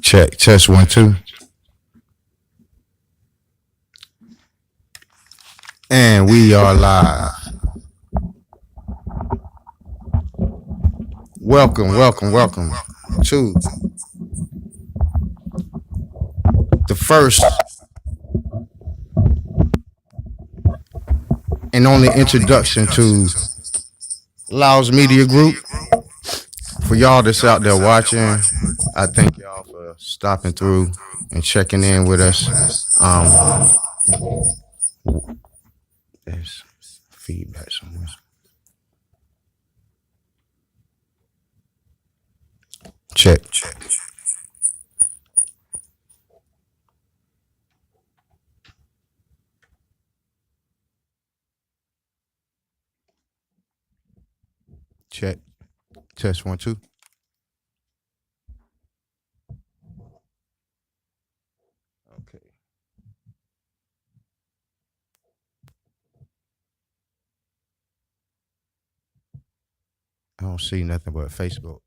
Check. Test one, two. And we are live. Welcome to the first and only introduction to Lyles Media Group. For y'all that's out there watching, I thank y'all for stopping through and checking in with us. There's feedback somewhere. Check. Check. Test one, two. Okay. I don't see nothing but Facebook.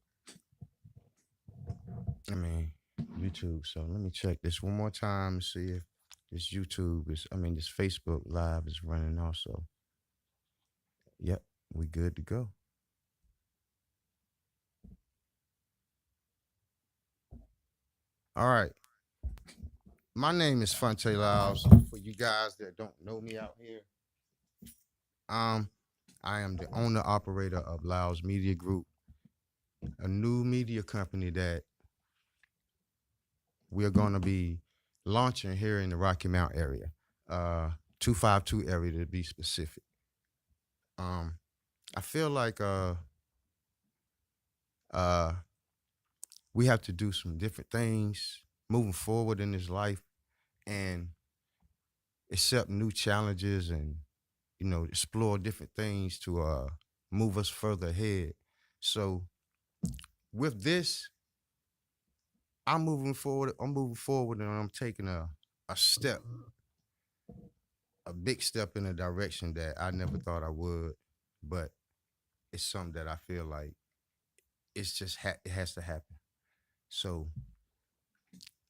I mean, YouTube. So let me check this one more time and see if this YouTube is, this Facebook Live is running also. Yep, we good to go. All right. My name is Fonte Lyles. For you guys that don't know me out here, um, I am the owner operator of Lyles Media Group, a new media company that we're going to be launching here in the Rocky Mount area, 252 area to be specific. Um, I feel like uh, we have to do some different things moving forward in this life and accept new challenges and explore different things to move us further ahead. So with this, I'm moving forward and I'm taking a step, a big step in a direction that I never thought I would, but it's something that I feel like it has to happen. So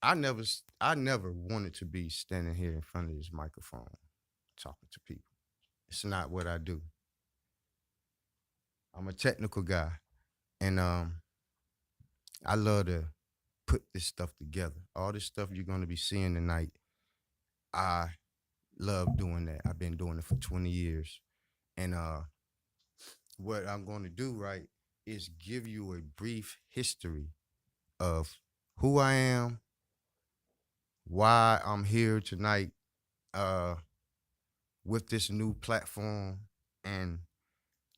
I never wanted to be standing here in front of this microphone talking to people. It's not what I do. I'm a technical guy, and I love to put this stuff together. All this stuff you're gonna be seeing tonight, I love doing that. I've been doing it for 20 years, and what I'm going to do right is give you a brief history of who I am, why I'm here tonight, uh, with this new platform, and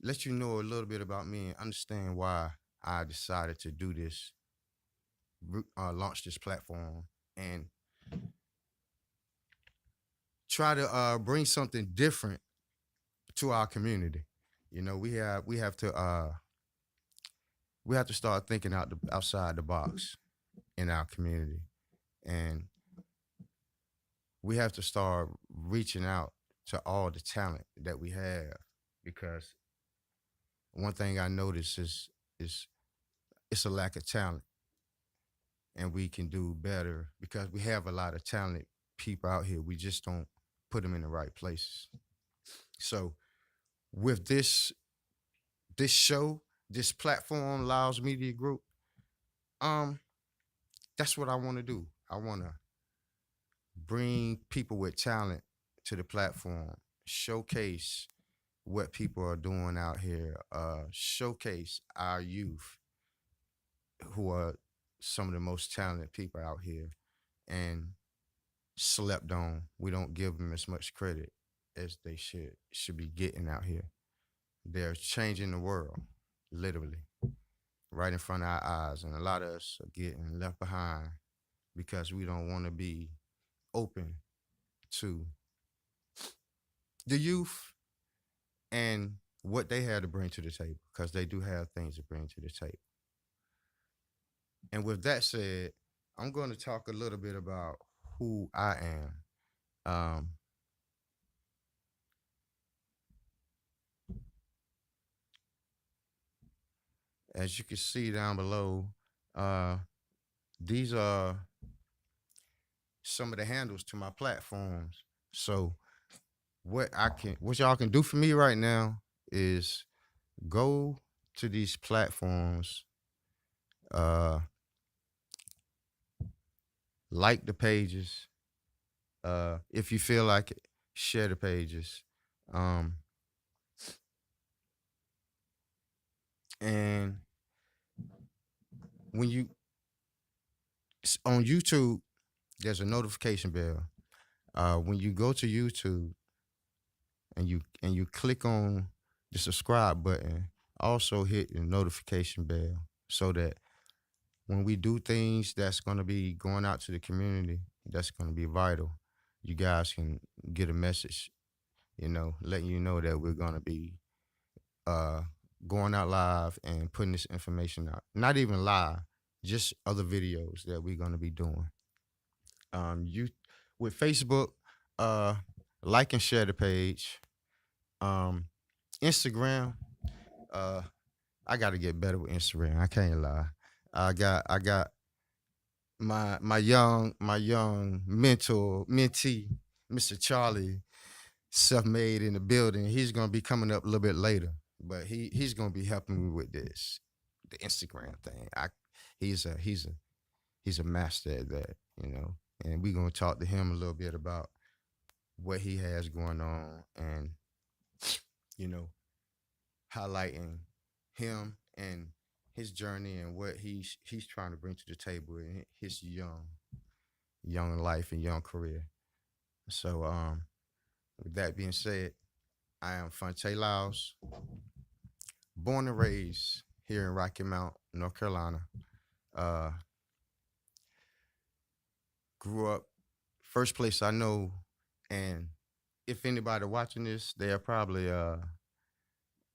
let you know a little bit about me and understand why I decided to do this, launch this platform, and try to bring something different to our community. We have to start thinking outside the box in our community, and we have to start reaching out to all the talent that we have, because one thing I notice is it's a lack of talent, and we can do better because we have a lot of talented people out here. We just don't put them in the right places. So with this show, this platform, Lyles Media Group, um, that's what I want to do. I want to bring people with talent to the platform, showcase what people are doing out here, showcase our youth who are some of the most talented people out here and slept on. We don't give them as much credit as they should be getting out here. They're changing the world, literally, right in front of our eyes. And a lot of us are getting left behind because we don't want to be open to the youth and what they have to bring to the table, because they do have things to bring to the table. And with that said, I'm going to talk a little bit about who I am. Um, as you can see down below, uh, these are some of the handles to my platforms. So what y'all can do for me right now is go to these platforms, uh, like the pages. If you feel like it, share the pages. Um, and when you on YouTube, there's a notification bell. When you go to YouTube and you click on the subscribe button, also hit the notification bell so that when we do things that's going to be going out to the community, that's going to be vital, you guys can get a message, letting you know that we're going to be uh, going out live and putting this information out. Not even live, just other videos that we're going to be doing. You with Facebook, uh, like and share the page. Um, Instagram, uh, I got to get better with Instagram. I can't lie. I got my young mentor mentee, Mr. Charlie, self-made in the building. He's gonna be coming up a little bit later, but he's gonna be helping me with the Instagram thing. He's a master at that, and we're gonna talk to him a little bit about what he has going on and you know highlighting him and his journey and what he's trying to bring to the table in his young life and young career. So with that being said, I am Fonte Lyles, born and raised here in Rocky Mount, North Carolina. Uh, Grew up first place I know, and if anybody watching this, they're probably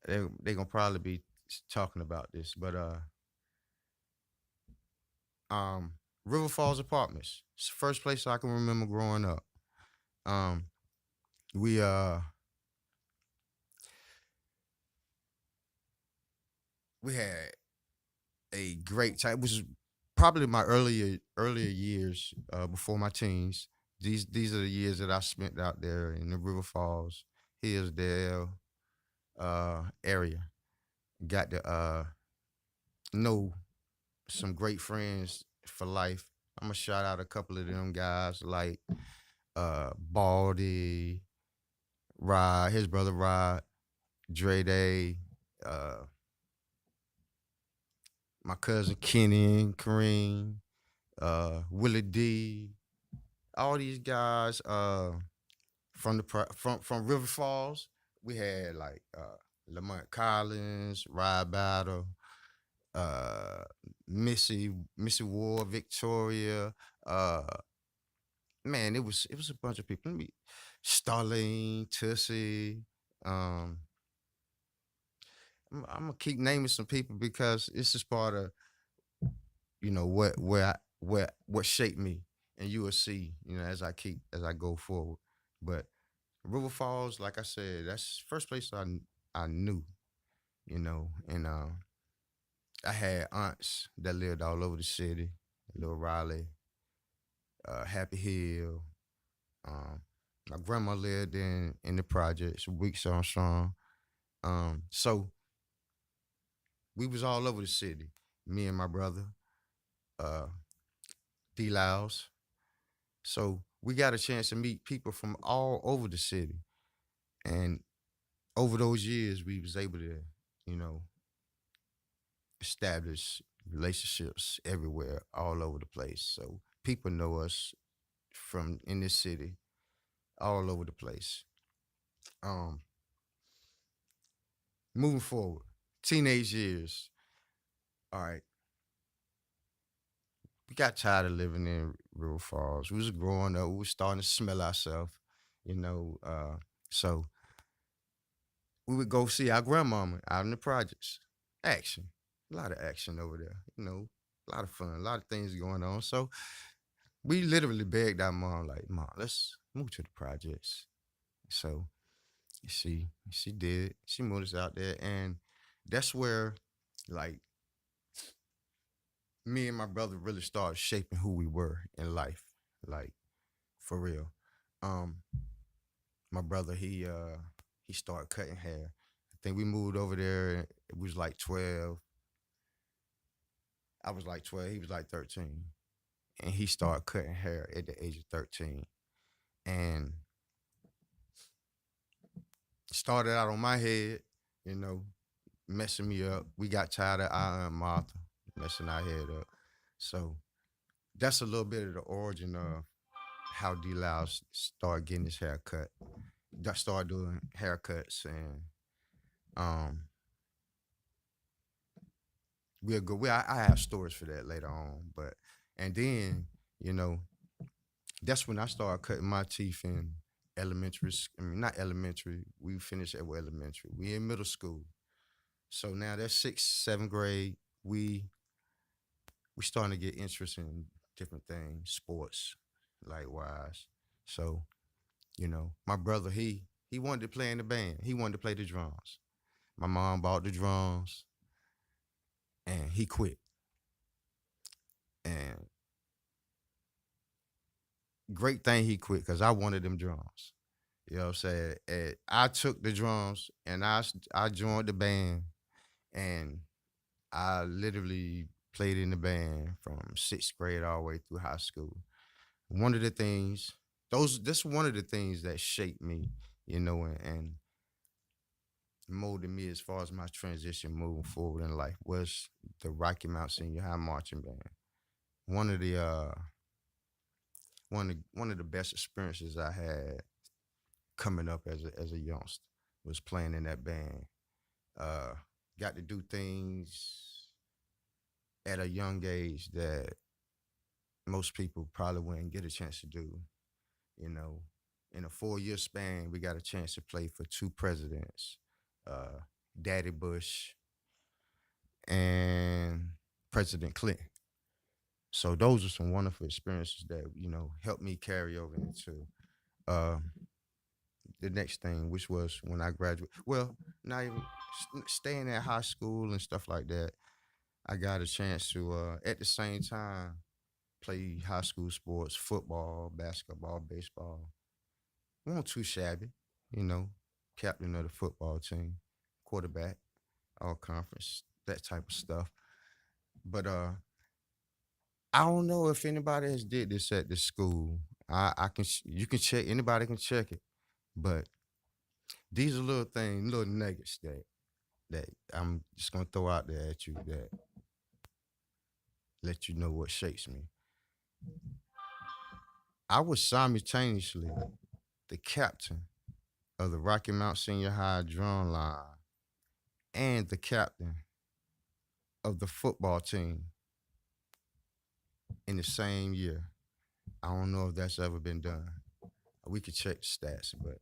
they gonna probably be talking about this, but um River Falls Apartments. It's the first place I can remember growing up. Um, we we had a great time. It was probably my earlier years before my teens. These are the years that I spent out there in the River Falls, Hillsdale area. Got to know some great friends for life. I'm gonna shout out a couple of them guys like Baldy, Rod, his brother Rod, Dre Day, uh, my cousin Kenny and Kareem, Willie D, all these guys from River Falls. We had like Lamont Collins, Rod Battle, uh, Missy Ward, Victoria. Uh, Man, it was a bunch of people. Let me Starling, Tussie. Um, I'm gonna keep naming some people because it's just part of what shaped me, and you will see as I go forward. But River Falls, like I said, that's the first place I knew, and I had aunts that lived all over the city, Little Raleigh, Happy Hill. Um, my grandma lived in the projects, Weeks Armstrong. So we was all over the city, me and my brother, uh, D. Lyles. So we got a chance to meet people from all over the city, and over those years, we was able to, you know, establish relationships everywhere, all over the place. So people know us from in this city, all over the place. Um, Moving forward, teenage years. All right, we got tired of living in River Falls. We was growing up. We was starting to smell ourselves, you know. So we would go see our grandmama out in the projects. Action, a lot of action over there. A lot of fun, a lot of things going on. So we literally begged our mom, like, "Mom, let's move to the projects." So she did. She moved us out there, and that's where, like, me and my brother really started shaping who we were in life, like for real. Um, my brother he started cutting hair. I think we moved over there. It was like 12. I was like 12. He was like 13, and he started cutting hair at the age of 13. And started out on my head, you know, messing me up. We got tired of I and Martha messing our head up. So that's a little bit of the origin of how D Lyles started getting his hair cut. Started doing haircuts, and um we'll go. I have stories for that later on, but and then you know that's when I started cutting my teeth in elementary. I mean, not elementary. We finished at elementary. We in middle school. So now that's sixth, seventh grade. We starting to get interest in different things, sports, likewise. So my brother he wanted to play in the band. He wanted to play the drums. My mom bought the drums, and he quit. And great thing he quit because I wanted them drums. You know what I'm saying? And I took the drums and I joined the band, and I literally played in the band from sixth grade all the way through high school. One of the things, this one of the things that shaped me, and molded me as far as my transition moving forward in life was the Rocky Mount Senior High Marching Band. One of the one of the best experiences I had coming up as a youngster was playing in that band. Uh, got to do things at a young age that most people probably wouldn't get a chance to do. You know, in a 4 year span, we got a chance to play for two presidents, uh, Daddy Bush and President Clinton. So those are some wonderful experiences that helped me carry over into uh, the next thing, which was when I graduated. Well, not even staying at high school and stuff like that. I got a chance to, at the same time, play high school sports, football, basketball, baseball. Wasn't too shabby, you know, captain of the football team, quarterback, all conference, that type of stuff. But I don't know if anybody has did this at this school. I can you can check anybody can check it, but these are little things, little nuggets that I'm just gonna throw out there at you that let you know what shapes me. I was simultaneously the captain of the Rocky Mount Senior High drum line and the captain of the football team in the same year. I don't know if that's ever been done. We could check the stats, but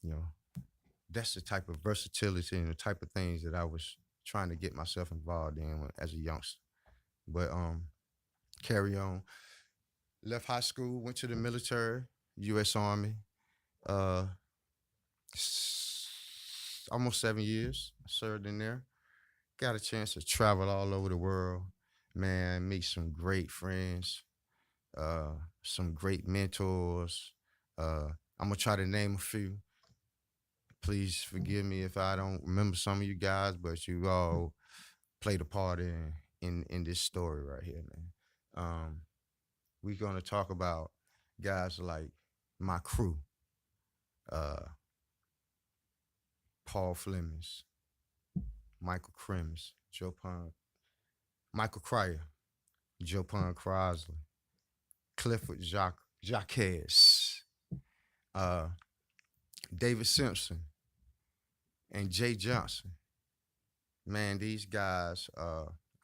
you know, that's the type of versatility and the type of things that I was trying to get myself involved in as a youngster. But carry on. Left high school, went to the military, U.S. Army. Uh, almost 7 years I served in there. Got a chance to travel all over the world. Man, meet some great friends, uh, some great mentors. Uh, I'm gonna try to name a few. Please forgive me if I don't remember some of you guys, but you all played a part in this story right here, man. We're gonna talk about guys like my crew, uh, Paul Flemings, Michael Crims, Joe Pond, Michael Cryer, Joe Pond Crosley, Clifford Jacques, uh, David Simpson, and Jay Johnson. Man, these guys,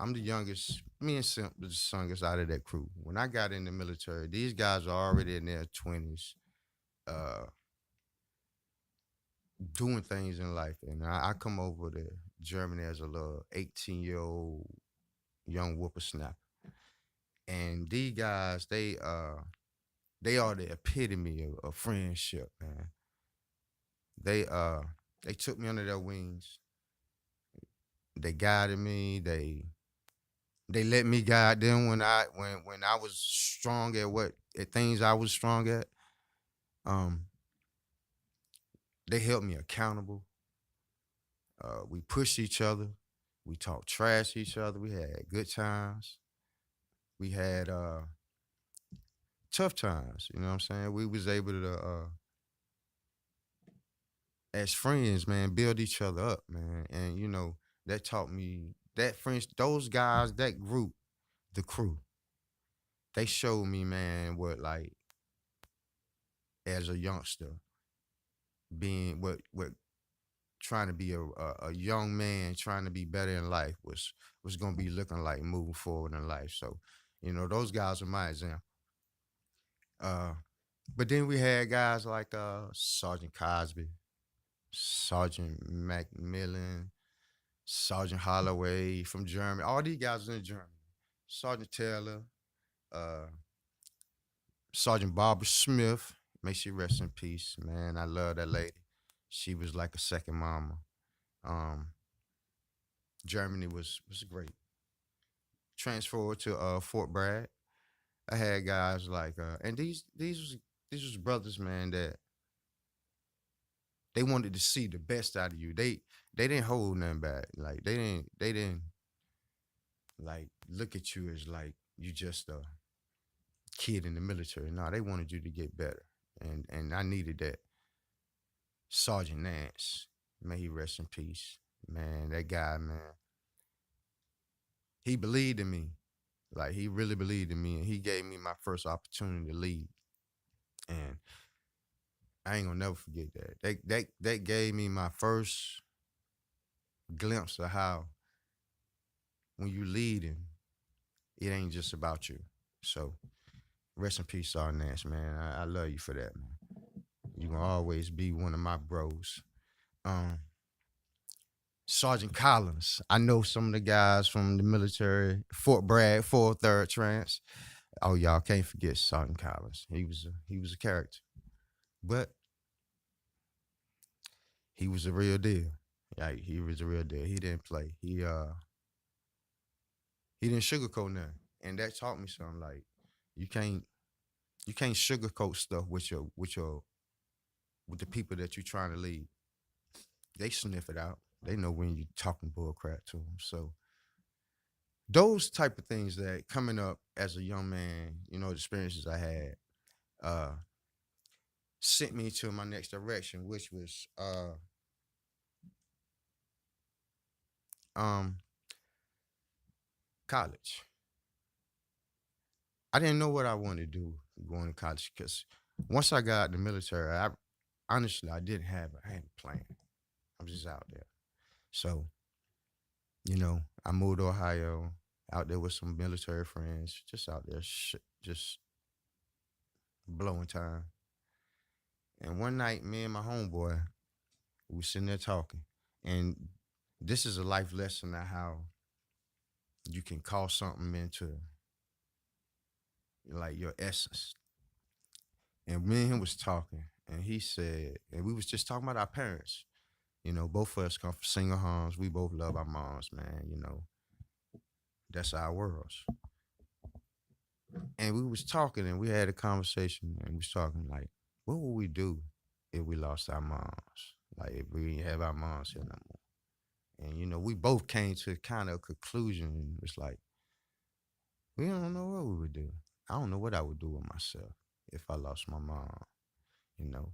I'm the youngest, me and Simp was the youngest out of that crew. When I got in the military, these guys are already in their 20s, uh, doing things in life. And I come over to Germany as a little 18-year-old young whippersnapper. And these guys, they are the epitome of friendship, man. They uh they took me under their wings. They guided me. They They let me guide them when I was strong at things I was strong at. Um, they held me accountable. We pushed each other. We talked trash to each other. We had good times. We had tough times. You know what I'm saying? We was able to, as friends, man, build each other up, man. And that taught me that friends, those guys, that group, the crew, they showed me, man, what like as a youngster, being what trying to be a young man trying to be better in life was gonna be looking like moving forward in life. So, those guys are my example. Uh, but then we had guys like Sergeant Cosby, Sergeant Macmillan, Sergeant Holloway from Germany. All these guys are in Germany. Sergeant Taylor, uh, Sergeant Barbara Smith. May she rest in peace, man. I love that lady. She was like a second mama. Um, Germany was great. Transferred to Fort Bragg. I had guys like and these was brothers, man, that they wanted to see the best out of you. They didn't hold nothing back. Like they didn't like look at you as like you just a kid in the military. No, they wanted you to get better. And I needed that. Sergeant Nance, may he rest in peace. Man, that guy, man, he believed in me. Like he really believed in me, and he gave me my first opportunity to lead. And I ain't gonna never forget that. That gave me my first glimpse of how when you leading, it ain't just about you. So rest in peace, Sergeant Nance, man. I love you for that, man. You gonna always be one of my bros. Um, Sergeant Collins. I know some of the guys from the military, Fort Bragg, 4th, 3rd Trans. Oh, y'all can't forget Sergeant Collins. He was a character, but he was a real deal. Like he was a real deal. He didn't play. He didn't sugarcoat nothing, and that taught me something. Like you can't you can't sugarcoat stuff with the people that you're trying to lead. They sniff it out. They know when you're talking bull crap to them. So those type of things that coming up as a young man, the experiences I had, uh, sent me to my next direction, which was um, college. I didn't know what I wanted to do going to college because once I got out the military, I honestly I didn't have I had a plan. I'm just out there. So I moved to Ohio, out there with some military friends, just out there, just blowing time. And one night, me and my homeboy, we was sitting there talking, and this is a life lesson of how you can call something into like your essence. And me and him was talking, and he said, and we was just talking about our parents. Both of us come from single homes. We both love our moms, man. That's our worlds. And we was talking, and we had a conversation, and we was talking like, what would we do if we lost our moms? Like if we didn't have our moms here no more. And we both came to kind of a conclusion. And it's like we don't know what we would do. I don't know what I would do with myself if I lost my mom. You know,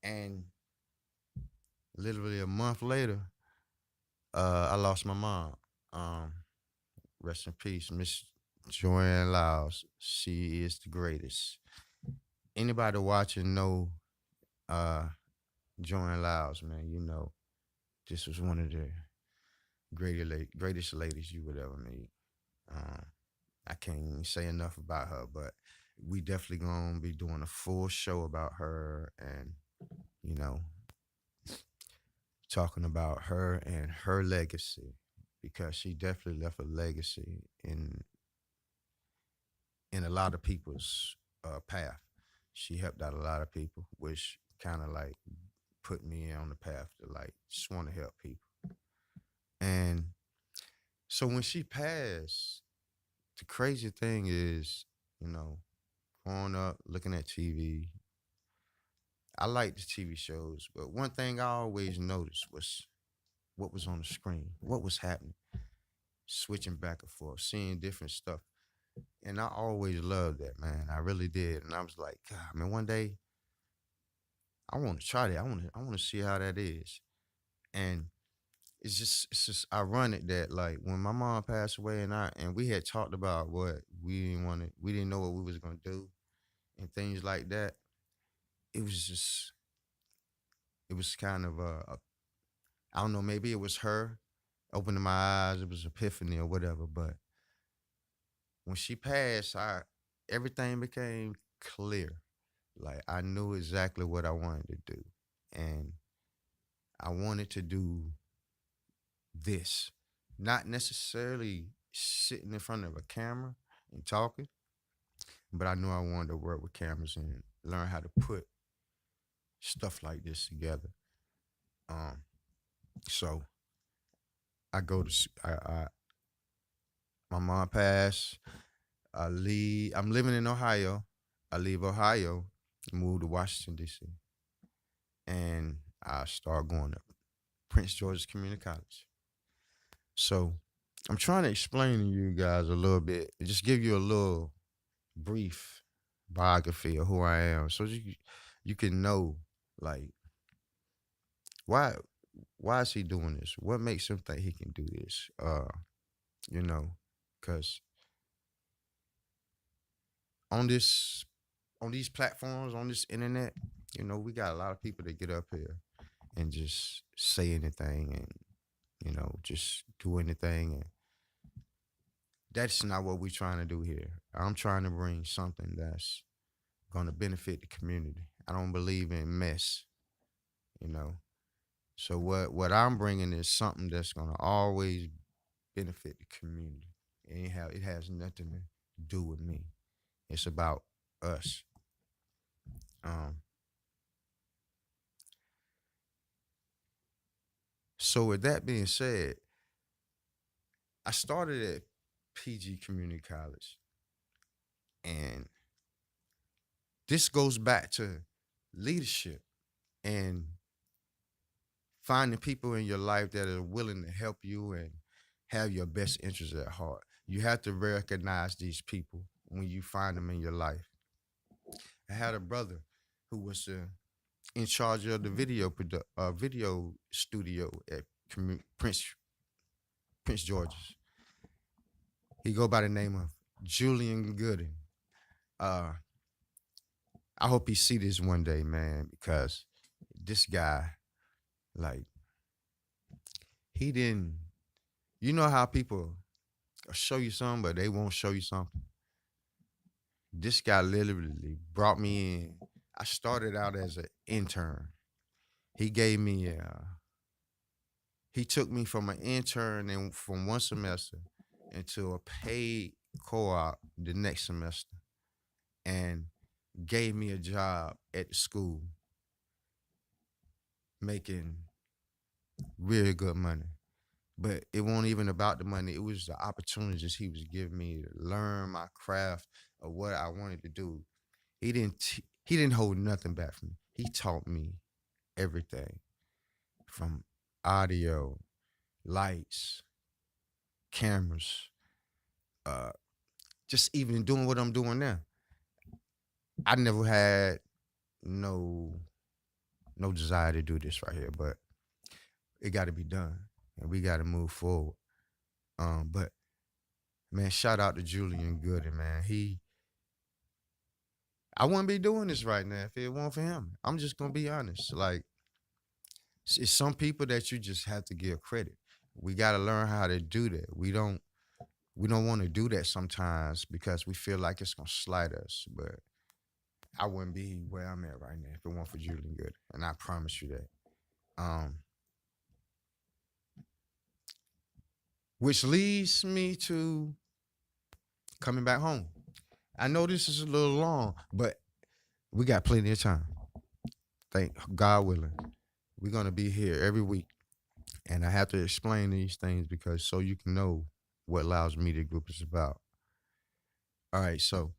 and literally a month later, I lost my mom. Um, Rest in peace, Miss Joanne Lyles. She is the greatest. Anybody watching know uh Joanne Lyles, man. This was one of the greatest ladies you would ever meet. Um, I can't even say enough about her, but we definitely gonna be doing a full show about her and you know talking about her and her legacy because she definitely left a legacy in a lot of people's path. She helped out a lot of people, which kind of like put me on the path to like just want to help people. And So when she passed, the crazy thing is, you know, growing up looking at TV, I liked the TV shows, but one thing I always noticed was what was on the screen, what was happening, switching back and forth, seeing different stuff. And I always loved that, man. I really did. And I was like, God, man, one day I want to try that. I want to see how that is. And it's just ironic that like when my mom passed away and we had talked about what we didn't know what we was gonna do and things like that. It was just it was kind of I don't know, maybe it was her opening my eyes, it was epiphany or whatever. But when she passed, I everything became clear. Like I knew exactly what I wanted to do. And I wanted to do this. Not necessarily sitting in front of a camera and talking, but I knew I wanted to work with cameras and learn how to put stuff like this together. Um, so I go to my mom passed. I leave. I'm living in Ohio. I leave Ohio, move to Washington D.C., and I start going to Prince George's Community College. So I'm trying to explain to you guys a little bit, just give you a little brief biography of who I am, so you can know like why why is he doing this? What makes him think he can do this? You know, because on this on these platforms, on this internet, we got a lot of people that get up here and just say anything and just do anything, and that's not what we're trying to do here. I'm trying to bring something that's going to benefit the community. I don't believe in mess, you know. So what I'm bringing is something that's going to always benefit the community. It has nothing to do with me. It's about us. Um, so with that being said, I started at PG Community College, and this goes back to leadership and finding people in your life that are willing to help you and have your best interests at heart. You have to recognize these people when you find them in your life. I had a brother who was in charge of the video studio at Prince George's. He go by the name of Julian Gooden. Uh, I hope he see this one day, man, because this guy, like, he didn't. You know how people show you something, but they won't show you something. This guy literally brought me in. I started out as an intern. He gave me he took me from an intern and from one semester into a paid co-op the next semester and gave me a job at the school making really good money. But it wasn't even about the money. It was the opportunities he was giving me to learn my craft of what I wanted to do. He didn't hold nothing back from me. He taught me everything from audio, lights, cameras, uh, just even doing what I'm doing now. I never had no no desire to do this right here, but it got to be done, and we got to move forward. But man, shout out to Julian Gooden, man. I wouldn't be doing this right now if it weren't for him. I'm just gonna be honest. Like, it's some people that you just have to give credit. We got to learn how to do that. We don't want to do that sometimes because we feel like it's gonna slight us. But I wouldn't be where I'm at right now if it weren't for Julian Good, and I promise you that. Um, which leads me to coming back home. I know this is a little long, but we got plenty of time. Thank God willing. We're gonna be here every week, and I have to explain these things because so you can know. what Lyles Media Group is about. All right, so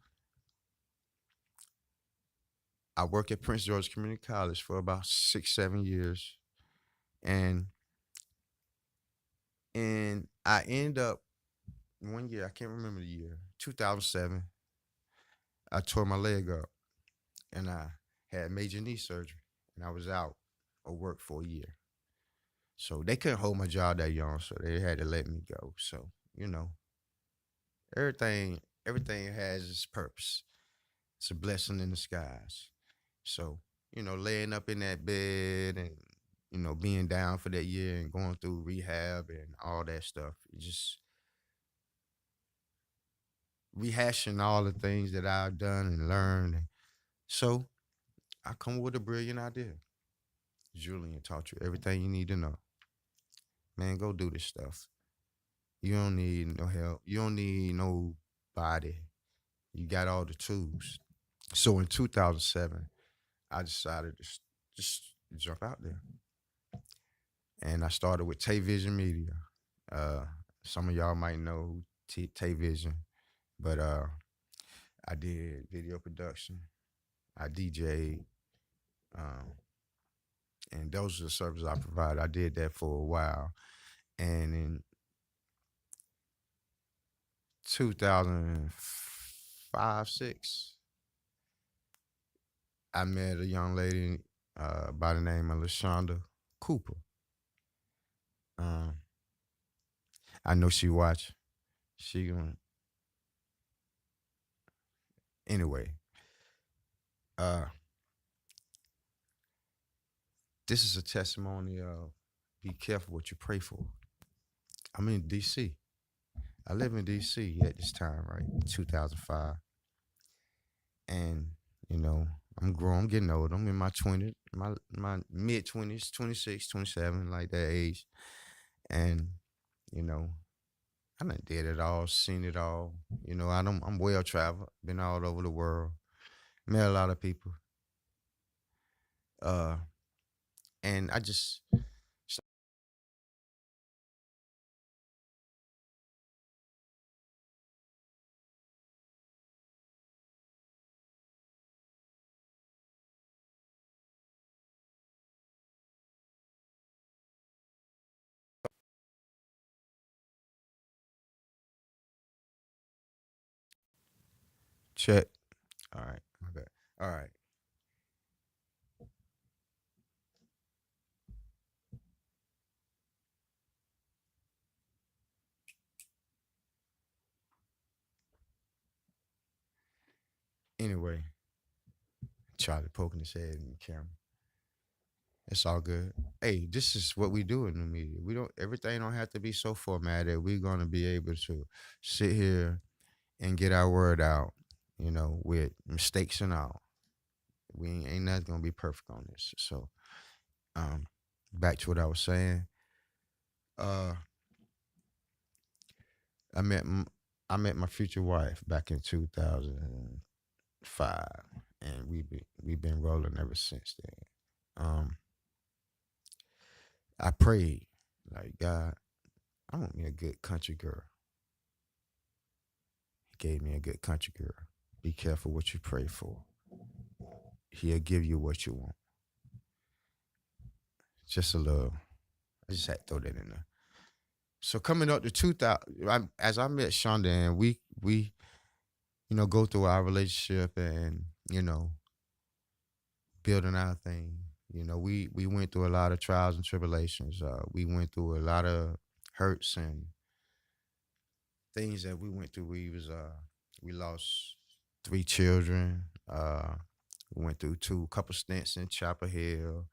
I work at Prince George Community College for about 6, 7 years, and I end up one year. I can't remember the year. 2007. I tore my leg up, and I had major knee surgery, and I was out of work for a year. So they couldn't hold my job that young, so they had to let me go. So you know, everything has its purpose. It's a blessing in disguise. So, laying up in that bed and, being down for that year and going through rehab and all that stuff, just rehashing all the things that I've done and learned. So I come with a brilliant idea. Julian taught you everything you need to know. Man, go do this stuff. You don't need no help. You don't need nobody. You got all the tools. So in 2007, I decided to just jump out there. And I started with Tay Vision Media. Uh, some of y'all might know Tay Vision, but I did video production. I DJ'd, um, and those are the services I provide. I did that for a while, and in 2005, six, I met a young lady by the name of LaShonda Cooper. Um, I know she watch. She gonna anyway. Uh, this is a testimony of be careful what you pray for. I'm in DC. I live in DC at this time, right? 2005. And, you know, I'm grown, I'm getting old. I'm in my 20s, my mid 20s, 26, 27, like that age. And, you know, I done did it all, seen it all. I'm well traveled, been all over the world, met a lot of people. Uh, and I just check. All right, my bad. All right. Anyway, Charlie poking his head in the camera. It's all good. Hey, this is what we do in the media. We don't everything don't have to be so formatted. We're gonna be able to sit here and get our word out, with mistakes and all. We ain't nothing gonna be perfect on this. So, um, back to what I was saying. Uh, I met I met my future wife back in 2005, and we've been rolling ever since then. I prayed like God, I want me a good country girl. He gave me a good country girl. Be careful what you pray for. He'll give you what you want. Just a little. I just had to throw that in there. So coming up to 2000, as I met Shonda, and we go through our relationship and building our thing. We went through a lot of trials and tribulations. We went through a lot of hurts and things that we went through. We lost 3 children. We went through couple stints in Chapel Hill,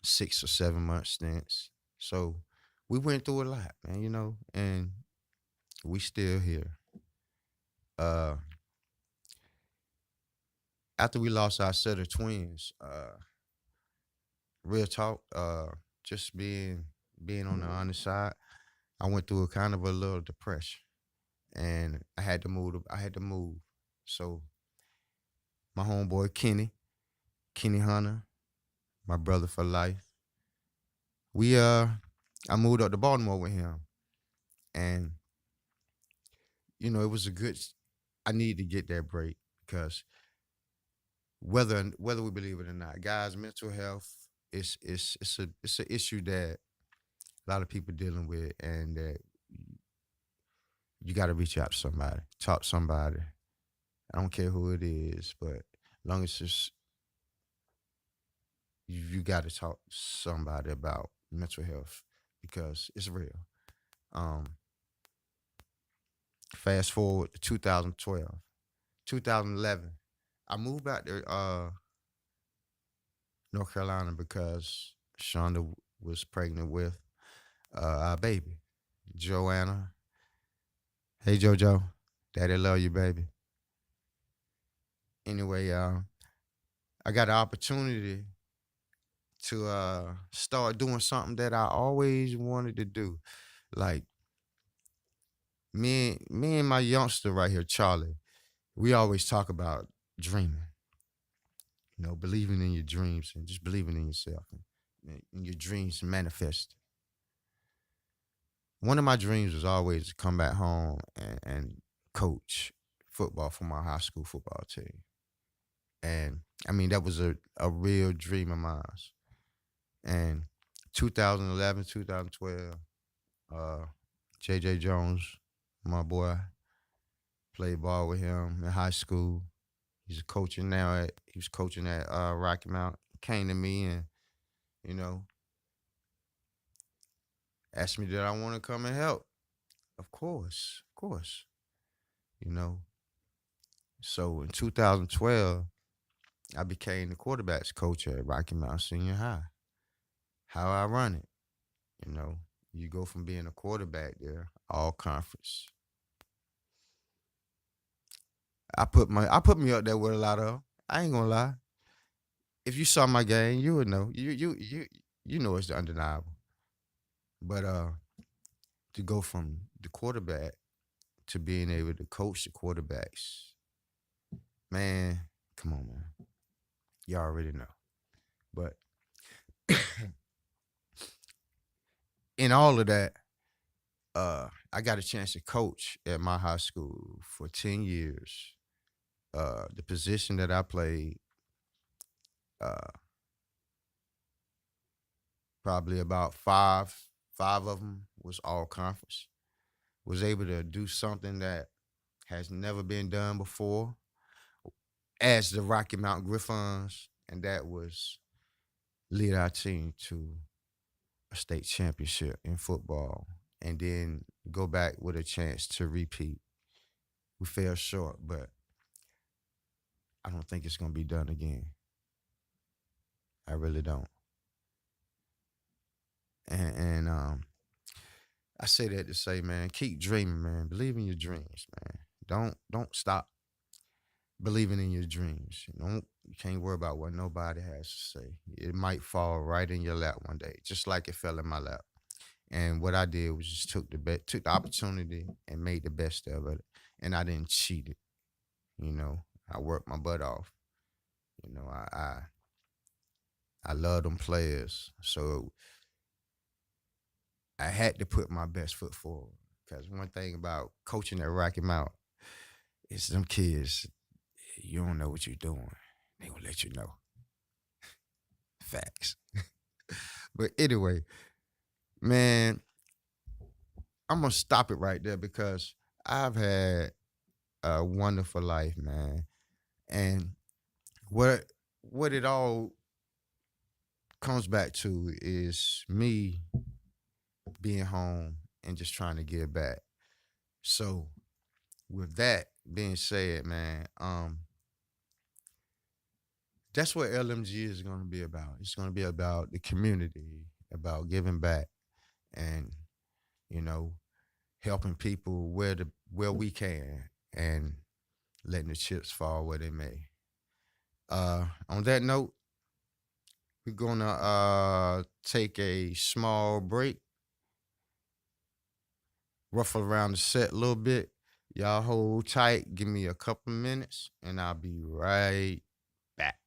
6 or 7 month stints. So we went through a lot, man, and we still here. Uh, After we lost our set of twins, real talk, just being on the honest side, I went through a kind of a little depression, and I had to move. I had to move. So my homeboy Kenny Hunter, my brother for life. We I moved up to Baltimore with him, And it was a good. I need to get that break because whether we believe it or not, guys, mental health it's a issue that a lot of people dealing with, and that you got to reach out to somebody, talk to somebody. I don't care who it is, but as long as it's you got to talk to somebody about mental health because it's real. Um, Fast forward to 2012, 2011. I moved back to North Carolina because Shonda was pregnant with our baby, Joanna. Hey JoJo, Daddy love you, baby. Anyway, I got an opportunity to start doing something that I always wanted to do. Like me and my youngster right here, Charlie, we always talk about dreaming, believing in your dreams and just believing in yourself and your dreams manifest. One of my dreams was always to come back home and coach football for my high school football team. And I mean, that was a real dream of mine. And 2011, 2012, uh, JJ Jones, my boy, played ball with him in high school. He was coaching at Rocky Mount. Came to me and, you know, asked me did I want to come and help. Of course, of course. You know. So in 2012, I became the quarterbacks coach at Rocky Mount Senior High. How I run it, you know, you go from being a quarterback there, all conference. I put me up there with a lot of. I ain't gonna lie. If you saw my game, you would know. You know it's undeniable. But to go from the quarterback to being able to coach the quarterbacks, man, come on, man. You already know. But in all of that, I got a chance to coach at my high school for 10 years. The position that I played, uh, probably about five of them was all conference. Was able to do something that has never been done before as the Rocky Mountain Griffons, and that was lead our team to a state championship in football, and then go back with a chance to repeat. We fell short, but I don't think it's gonna be done again. I really don't. And I say that to say, man, keep dreaming, man. Believe in your dreams, man. Don't stop believing in your dreams. You can't worry about what nobody has to say. It might fall right in your lap one day, just like it fell in my lap. And what I did was just took the opportunity and made the best of it. And I didn't cheat it. I worked my butt off. I love them players, so I had to put my best foot forward. Because one thing about coaching at Rocky Mount is them kids, you don't know what you're doing. They gonna let you know. Facts. But anyway, man, I'm gonna stop it right there because I've had a wonderful life, man. And what what it all comes back to is me being home and just trying to give back. So with that being said, man, that's what LMG is gonna be about. It's gonna be about the community, about giving back and, you know, helping people where we can and letting the chips fall where they may. On that note, we're gonna take a small break, ruffle around the set a little bit. Y'all hold tight, give me a couple minutes, and I'll be right back.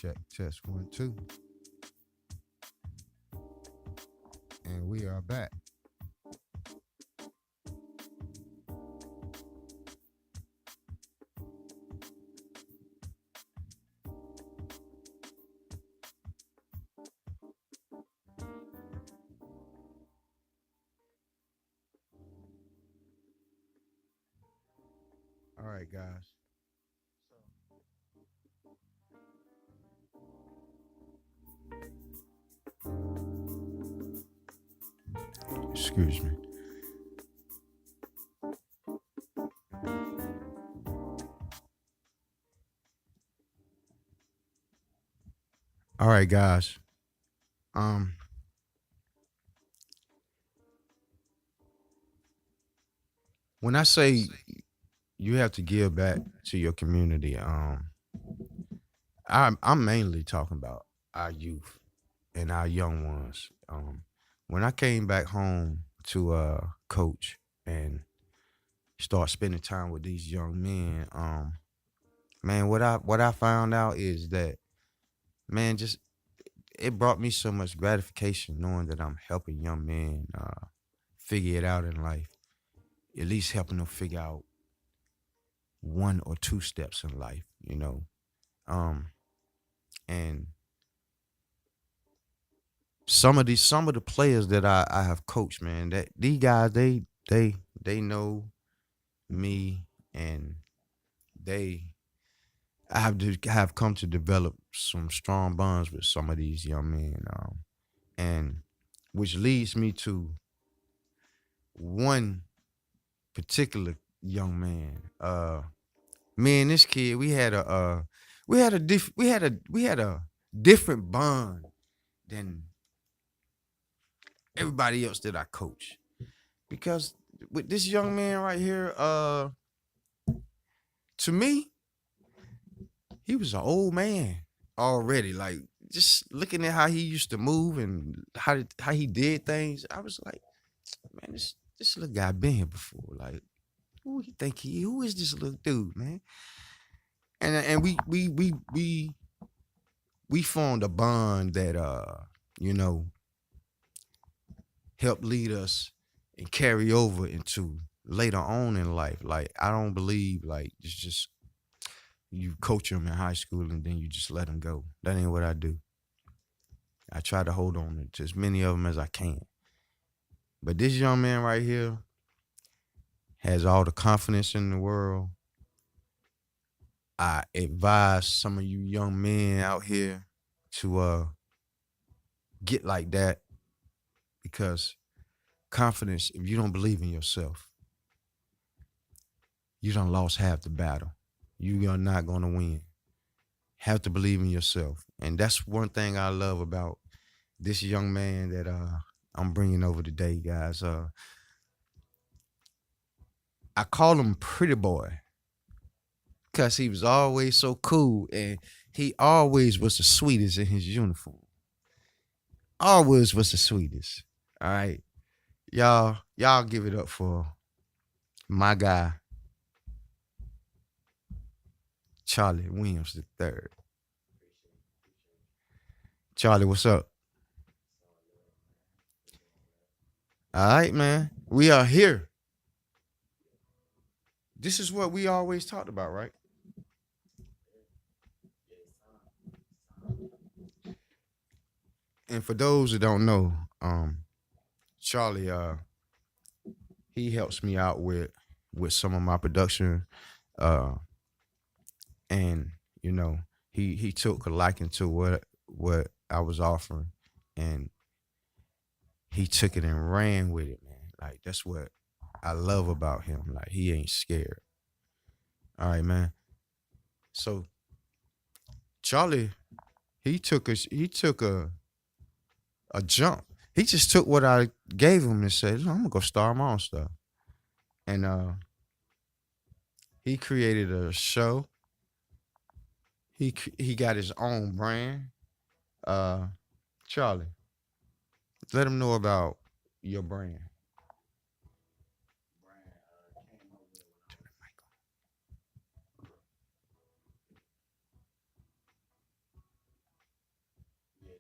check, test one, two, and we are back. All right, guys. Excuse me. All right, guys. Um, when I say you have to give back to your community, I'm mainly talking about our youth and our young ones. When I came back home to coach and start spending time with these young men, man, what I found out is that, man, just it brought me so much gratification knowing that I'm helping young men figure it out in life, at least helping them figure out one or two steps in life, um, and some of the players that I have coached, man, that these guys they know me, and they have come to develop some strong bonds with some of these young men, and which leads me to one particular young man. Me and this kid, we had a different bond than everybody else that I coach, because with this young man right here, to me, he was an old man already. Like, just looking at how he used to move and how he did things, I was like, man, this little guy been here before. Like, who is this little dude, man? And we formed a bond that you know helped lead us and carry over into later on in life. Like, I don't believe like it's just you coach them in high school and then you just let them go. That ain't what I do. I try to hold on to as many of them as I can. But this young man right here has all the confidence in the world. I advise some of you young men out here to get like that, because confidence, if you don't believe in yourself, you done lost half the battle. You are not gonna win. Have to believe in yourself. And that's one thing I love about this young man that I'm bringing over today, guys. I call him Pretty Boy because he was always so cool, and he always was the sweetest in his uniform. Always was the sweetest. All right. Y'all give it up for my guy, Charlie Williams the third. Charlie, what's up? All right, man. We are here. This is what we always talked about, right? And for those that don't know, Charlie, he helps me out with some of my production, uh, and he took a liking to what I was offering, and he took it and ran with it, man. Like, that's what I love about him. Like, he ain't scared. All right, man. So Charlie, he took a jump. He just took what I gave him and said, "I'm gonna go start my own stuff." And he created a show. He got his own brand. Uh, Charlie, let him know about your brand.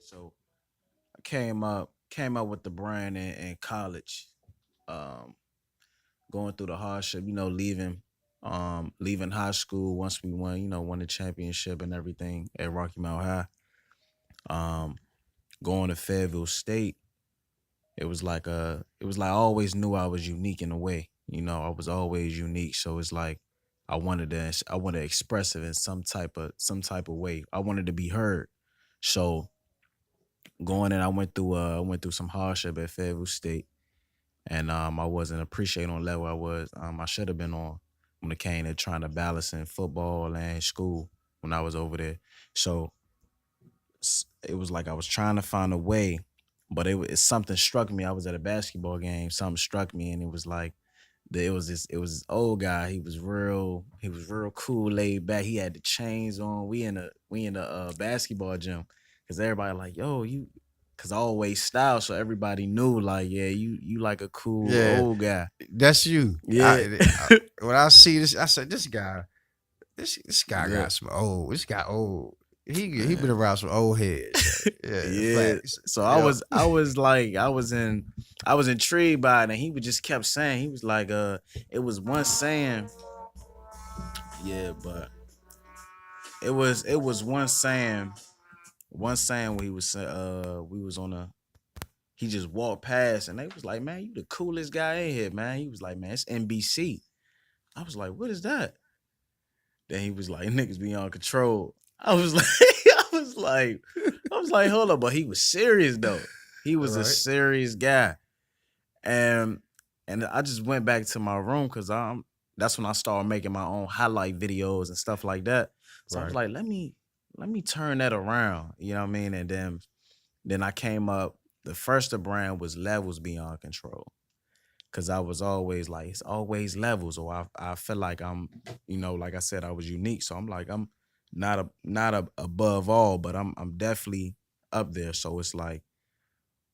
So I came up with the brand in college. Um, Going through the hardship, leaving high school once we won the championship and everything at Rocky Mount High. Um, Going to Fayetteville State, it was like I always knew I was unique in a way. I was always unique. So it's like I wanted to express it in some type of way. I wanted to be heard. So going in, I went through some hardship at Fayetteville State, and I wasn't appreciating on the level I should have been on when it came to trying to balance in football and school when I was over there. So it was like I was trying to find a way, but something struck me. I was at a basketball game. Something struck me, and it was like it was this old guy. He was real cool, laid back. He had the chains on. We in the basketball gym because everybody like, yo, you, because I always style, so everybody knew like, yeah, you like a cool Yeah, old guy. that's you. Yeah. When I see this, I said, this guy Yeah, got some old. This guy old. He been man. around some old heads. Yeah, Yeah. facts. So I Yep. was I was like I was intrigued by it, and he would just kept saying, he was like, it was one saying, yeah, but it was one saying where he was we was on a he just walked past, and they was like, man, you the coolest guy in here, man. He was like, man, it's NBC. I was like, what is that? Then he was like, niggas beyond control. I was like, I was like, I was like, hold up, but he was serious though. He All was a right. serious guy. And and I just went back to my room because that's when I started making my own highlight videos and stuff like that. So I was Right. like, let me turn that around. You know what I mean? And then I came up. The first of brand was Levels Beyond Control. Cause I was always like, it's always levels, or I feel like like I said, I was unique. So I'm like, I'm not above all, but I'm definitely up there. So it's like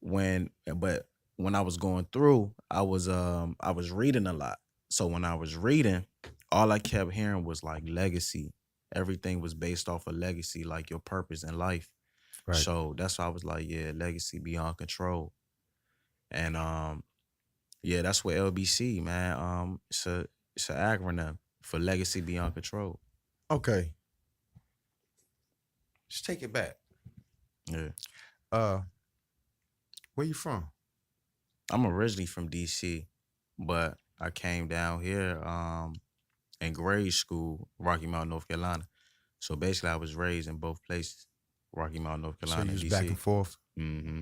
but when I was going through, I was reading a lot. So when I was reading, all I kept hearing was like legacy. Everything was based off of legacy, like your purpose in life. Right. So that's why I was like, yeah, legacy beyond control. And yeah, that's what LBC, man. It's an acronym for legacy beyond control. Okay. Let's take it back. Yeah. Uh, where you from? I'm originally from DC, but I came down here in grade school, Rocky Mount, North Carolina. So basically I was raised in both places, Rocky Mount, North So Carolina, you and was back and DC. forth. hmm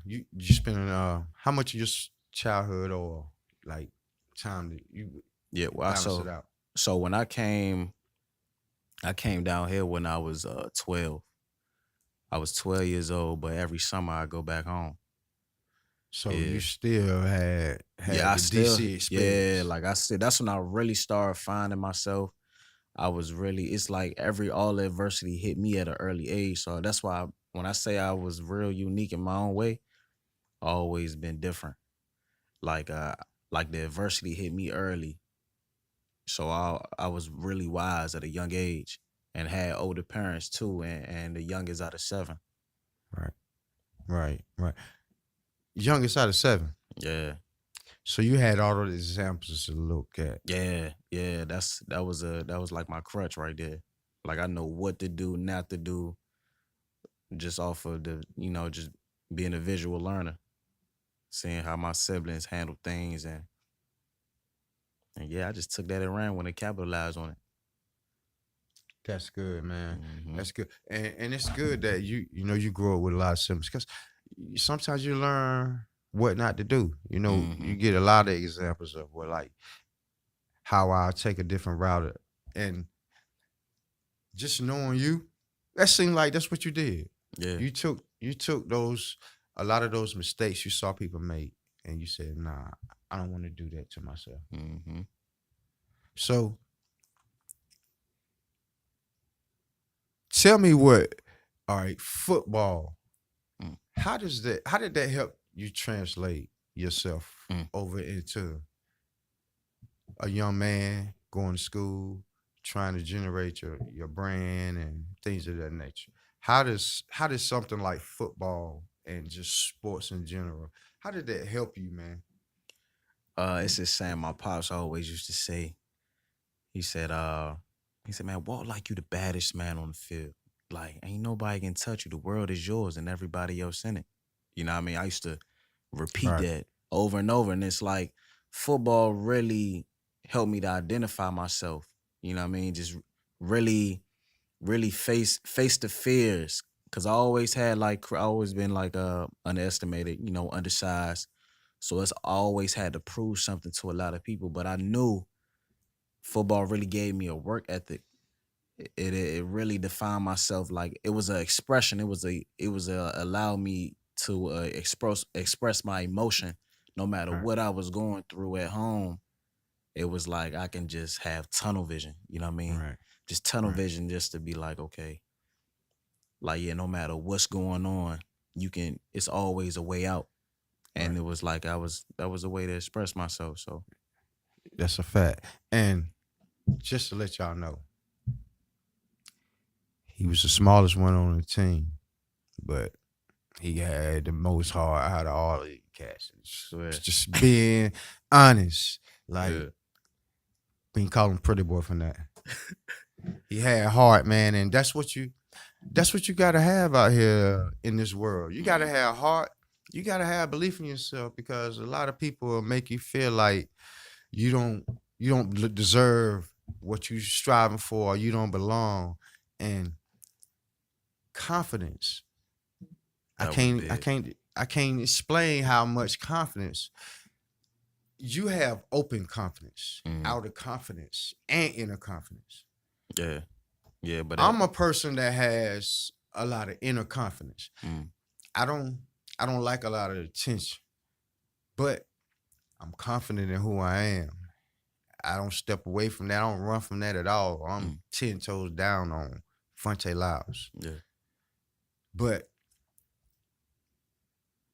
You spending how much of your childhood or like time that you Yeah, well, balance it out? so when I came down here when I was 12. I was 12 years old, but every summer I go back home. So you Yeah. still Yeah, had I the still, DC yeah, experience. like I said, that's when I really started finding myself. It's like all adversity hit me at an early age. So that's why when I say I was real unique in my own way, I always been different. Like, like the adversity hit me early. So I was really wise at a young age and had older parents too, and the youngest out of seven. Right. Right. Right. Youngest out of seven. Yeah. So you had all those examples to look at. Yeah, yeah, that was like my crutch right there. Like I know what to do, not to do, just off of just being a visual learner, seeing how my siblings handle things, and yeah, I just took that and ran when they capitalized on it. That's good, man. hmm That's good, and it's good that you grow up with a lot of siblings because sometimes you learn what not to do. You hmm get a lot of examples of what like how I take a different route, and just knowing you, that seemed like that's what you did. Yeah. You took those a lot of those mistakes you saw people make, and you said, "Nah, I don't want to do that to myself." hmm So tell me what, all right, football. mm How did that help you translate yourself mm. over into a young man going to school, trying to generate your brand and things of that nature? how does something like football and just sports in general, how did that help you, man? It's just saying my pops always used to say. He said, man, walk like you the baddest man on the field. Like, ain't nobody can touch you. The world is yours and everybody else in it. You know what I mean? I used to repeat Right. that over and over. And it's like football really helped me to identify myself. You know what I mean? Just really, really face the fears. Cause I always had like I always been like underestimated, undersized. So it's always had to prove something to a lot of people. But I knew football really gave me a work ethic. It really defined myself. Like it was an expression. It was a allow me to express my emotion, no matter Right. what I was going through at home. It was like I can just have tunnel vision. You know what I mean? Right. Just tunnel Right. vision, just to be like, okay, like yeah, no matter what's going on, you can. It's always a way out. And Right. it was like that was a way to express myself. So That's a fact. And just to let y'all know, he was the smallest one on the team, but he had the most heart out of all the cats. swear, Just being honest. Like, yeah, we can call him pretty boy from that. He had heart, man, and that's what you gotta have out here in this world. You gotta have heart. You gotta have belief in yourself, because a lot of people will make you feel like you don't deserve what you striving for, or you don't belong. And confidence, I that was can't I big. can't I can't explain how much confidence you have. Open confidence, Mhm. outer confidence, and inner confidence. Yeah, yeah, but I'm a person that has a lot of inner confidence. mm, I don't I don't like a lot of attention, but I'm confident in who I am. I don't step away from that. I don't run from that at all. I'm mm, 10 toes down on Fonte Lyles. yeah, But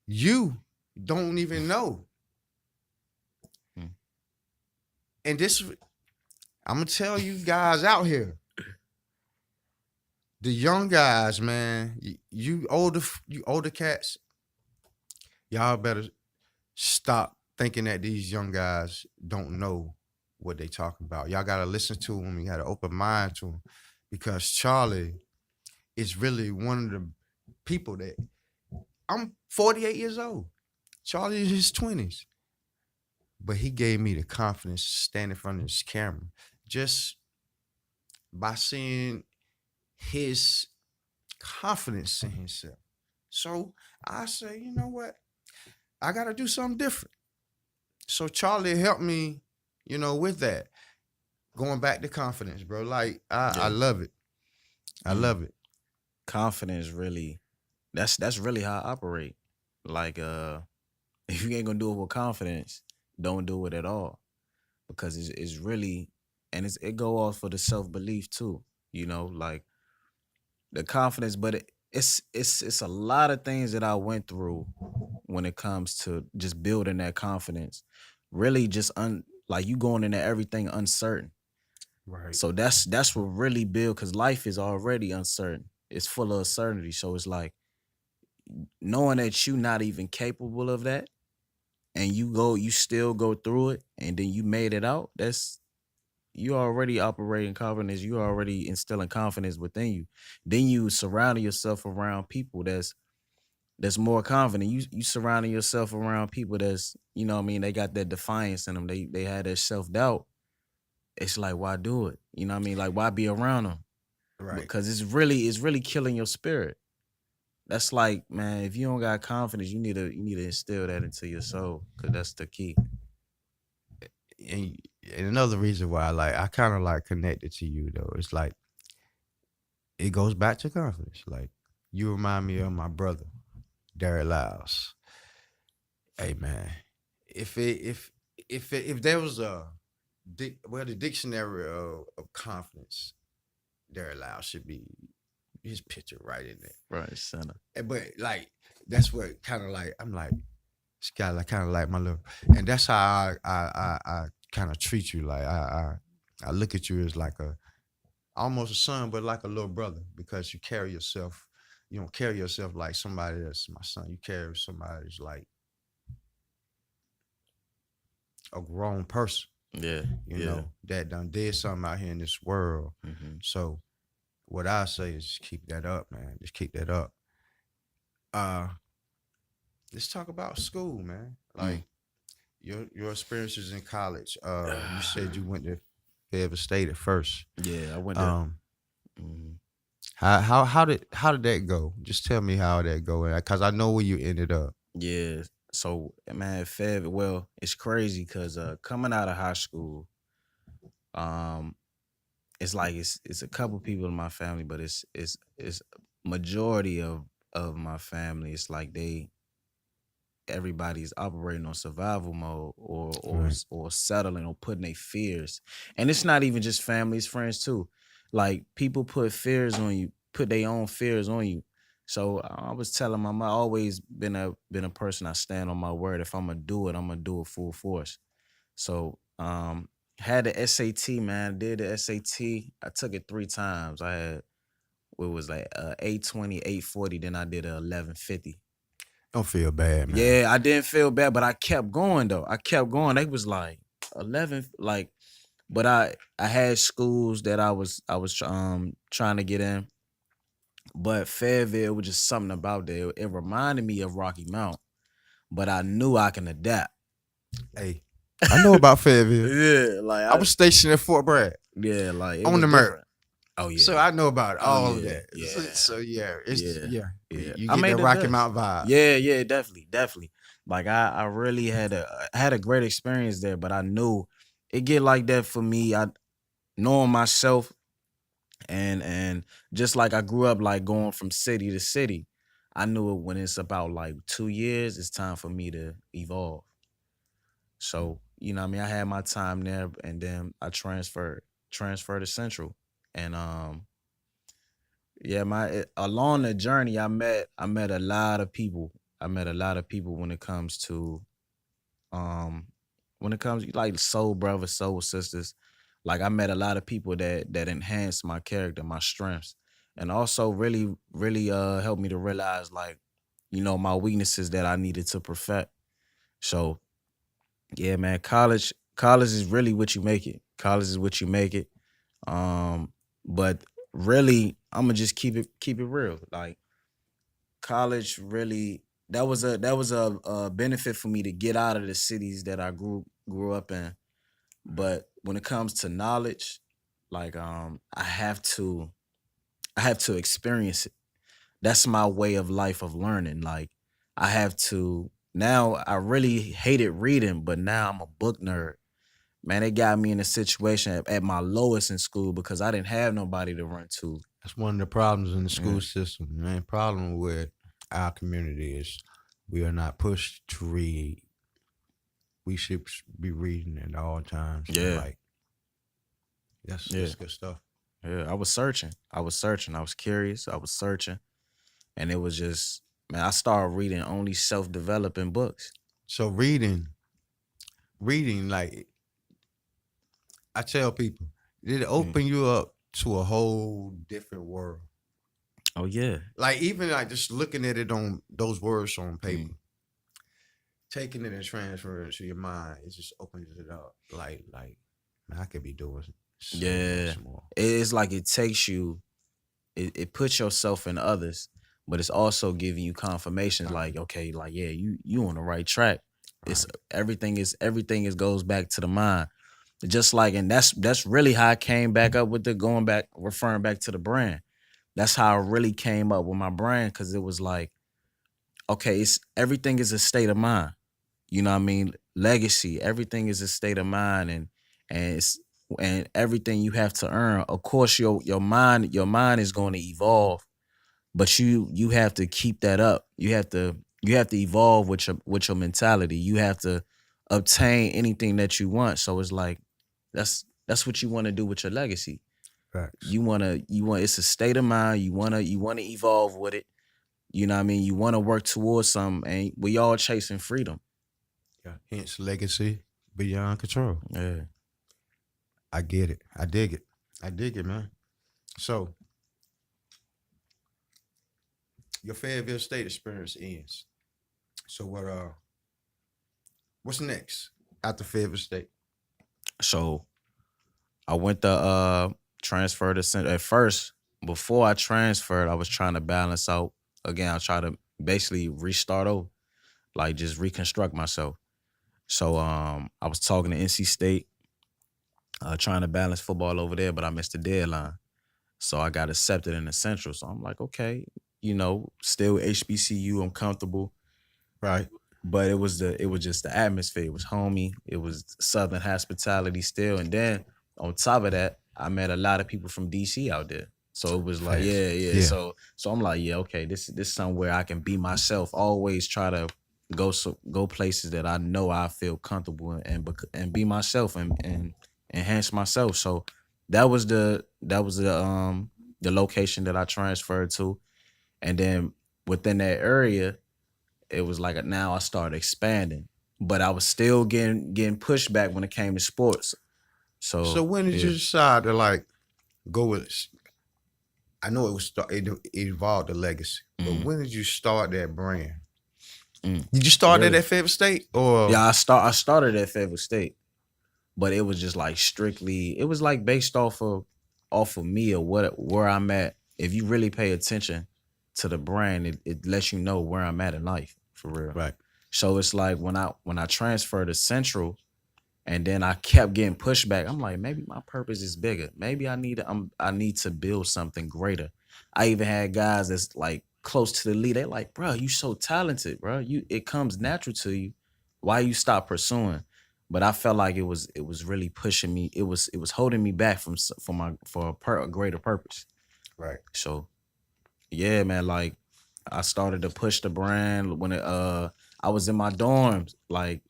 you don't even know. mm, And this, I'm gonna tell you guys out here, the young guys, man, you older cats, y'all better stop thinking that these young guys don't know what they talking about. Y'all gotta listen to them. You gotta open mind to them, because Charlie is really one of the people that, I'm 48 years old. Charlie is his 20s, but he gave me the confidence to stand in front of this camera just by seeing his confidence in himself. So I say, you know what? I got to do something different. So Charlie helped me, with that. Going back to confidence, bro. Like, I yeah. love it. I Mm. love it. Confidence really. That's really how I operate. Like, if you ain't gonna do it with confidence, don't do it at all, because it's really, and it go off for the self belief too. Like the confidence, but it's a lot of things that I went through when it comes to just building that confidence. Really, just like you going into everything uncertain. Right. So that's what really build, because life is already uncertain. It's full of uncertainty. So it's like knowing that you not even capable of that, and you still go through it, and then you made it out. That's you already operating confidence. You already instilling confidence within you. Then you surrounding yourself around people that's more confident. You surrounding yourself around people that's, what I mean, they got that defiance in them. They had that self doubt. It's like, why do it? You know what I mean? Like, why be around them? Right. Because it's really killing your spirit. That's like, man, if you don't got confidence, you need to instill that into your soul, because that's the key. And, and another reason why I kind of like connected to you though, it's like it goes back to confidence. Like, you remind me of my brother, Derek Lyles. Hey man, if there was the dictionary of confidence, Derek Lyles should be his picture right in there. Right, center. But like, that's what kind of like, I'm like, this guy like kind of like my little, and that's how I kind of treat you. Like, I look at you as like a almost a son, but like a little brother, because you carry yourself. you don't carry yourself like somebody that's my son. You carry somebody that's like a grown person, Yeah. you Yeah. know, that done did something out here in this world. Mm-hmm. So what I say is just keep that up, man. Just keep that up. Uh, let's talk about school, man. Like your experiences in college. You said you went to Fayetteville State at first. Yeah, I went to. Um, Mhm. how did that go? Just tell me how that go, because I know where you ended up. Yeah. So man, well, it's crazy because coming out of high school, um, it's like it's a couple people in my family, but it's majority of my family. It's like everybody's operating on survival mode Right. or settling or putting their fears. And it's not even just family, it's friends too. Like people put fears on you, put their own fears on you. So I was telling my mom, I always been a person, I stand on my word. If I'm gonna do it, I'm gonna do it full force. So had the SAT, man, did the SAT. I took it 3 times. I had what was like 820, 840, then I did a 1150. Don't feel bad, man. Yeah, I didn't feel bad, but I kept going though. I kept going. They was like 11, like, but I had schools that I was trying to get in, but Fayetteville was just something about there. It reminded me of Rocky Mount, but I knew I can adapt. Hey, I know about Fayetteville. Yeah, like I was stationed at Fort Bragg it on was the Merc. different. Oh So yeah. I know about Oh all of yeah. that. So, Yeah. so yeah, it's Yeah. yeah. Yeah. You I get that made the Rocky best. Mount vibe. Yeah, yeah, definitely, definitely. Like I really had a great experience there, but I knew it get like that for me. I knowing myself and just like I grew up like going from city to city, I knew it when it's about like 2 years, it's time for me to evolve. So, you know what I mean, I had my time there and then I transferred to Central. And yeah, along the journey, I met a lot of people. I met a lot of people um when it comes like soul brothers, soul sisters. Like I met a lot of people that enhanced my character, my strengths, and also really helped me to realize like my weaknesses that I needed to perfect. So yeah, man, college is really what you make it. College is what you make it. But really, I'm gonna just keep it real. Like college really that was a benefit for me to get out of the cities that I grew up in. But when it comes to knowledge, like I have to experience it. That's my way of life of learning. Like I have to now I really hated reading, but now I'm a book nerd. Man, it got me in a situation at my lowest in school because I didn't have nobody to run to. That's one of the problems in the Yeah. school system. Man, problem with our community is we are not pushed to read. We should be reading at all times. And Yeah. like Yeah. that's good stuff. Yeah. I was searching. I was searching. I was curious. I was searching. And it was just, man, I started reading only self-developing books. So reading, like I tell people, it Mm. open you up to a whole different world. Oh yeah. Like even like just looking at it on those words on paper, Mm. taking it and transferring it to your mind, it just opens it up. Like man, I could be doing so Yeah. much more. It's like it takes you, it puts yourself in others, but it's also giving you confirmations like, okay, like yeah, you on the right track. It's Right. everything is goes back to the mind. Just like, and that's really how I came back up with the going back, referring back to the brand. That's how I really came up with my brand because it was like, okay, it's everything is a state of mind. You know what I mean? Legacy, everything is a state of mind and it's and everything you have to earn. Of course, your mind is going to evolve, but you have to keep that up. You have to evolve with your mentality. You have to obtain anything that you want. So it's like that's what you want to do with your legacy. Facts. You want it's a state of mind. You wanna evolve with it. You know what I mean? You want to work towards something, and we all chasing freedom. Yeah. Hence legacy beyond control. Yeah. I get it. I dig it. I dig it, man. So your Fayetteville State experience ends. So what's next after Fayetteville State? So I went to transfer to at first. Before I transferred, I was trying to balance out. Again, I try to basically restart over, like just reconstruct myself. So I was talking to NC State, trying to balance football over there, but I missed the deadline. So I got accepted in the Central. So I'm like, okay, still HBCU, I'm comfortable. Right. But it was just the atmosphere. It was homey. It was Southern hospitality still. And then on top of that, I met a lot of people from DC out there. So it was like, Facts. yeah. Yeah. So I'm like, yeah, okay, this somewhere I can be myself. Always try to go places that I know I feel comfortable in and be myself and enhance myself. So that was the location that I transferred to. And then within that area, it was like now I started expanding, but I was still getting pushback when it came to sports. So So when did yeah, you decide to like go with? I know it evolved the legacy, but mm, when did you start that brand? mm, Did you start it really, at Fayetteville State or? yeah. I started at Fayetteville State, but it was just like strictly. It was like based off of me or where I'm at. If you really pay attention to the brand, it lets you know where I'm at in life for real. Right. So it's like when I transferred to Central. And then I kept getting pushback. I'm like, maybe my purpose is bigger. Maybe I need to build something greater. I even had guys that's like close to the lead. They like, bro, you so talented, bro. It comes natural to you. Why you stop pursuing? But I felt like it was really pushing me. It was holding me back for a greater purpose. Right. So yeah, man, like I started to push the brand when I was in my dorms, like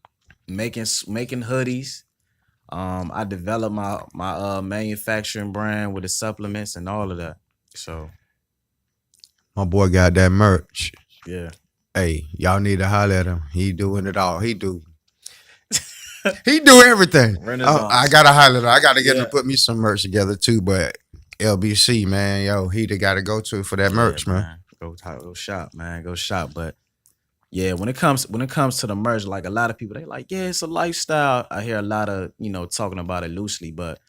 making hoodies. I developed my manufacturing brand with the supplements and all of that. So My boy got that merch. yeah, Hey, y'all need to holler at him. He doing it all. He do everything. I Renaissance. gotta holler. I gotta get him Yeah, to put me some merch together too. But LBC, man, yo, he the guy to go to for that yeah, merch, man. man. Go shop, man. Go shop. But yeah, when it comes to the merch, like a lot of people, they like, yeah, it's a lifestyle. I hear a lot of talking about it loosely, but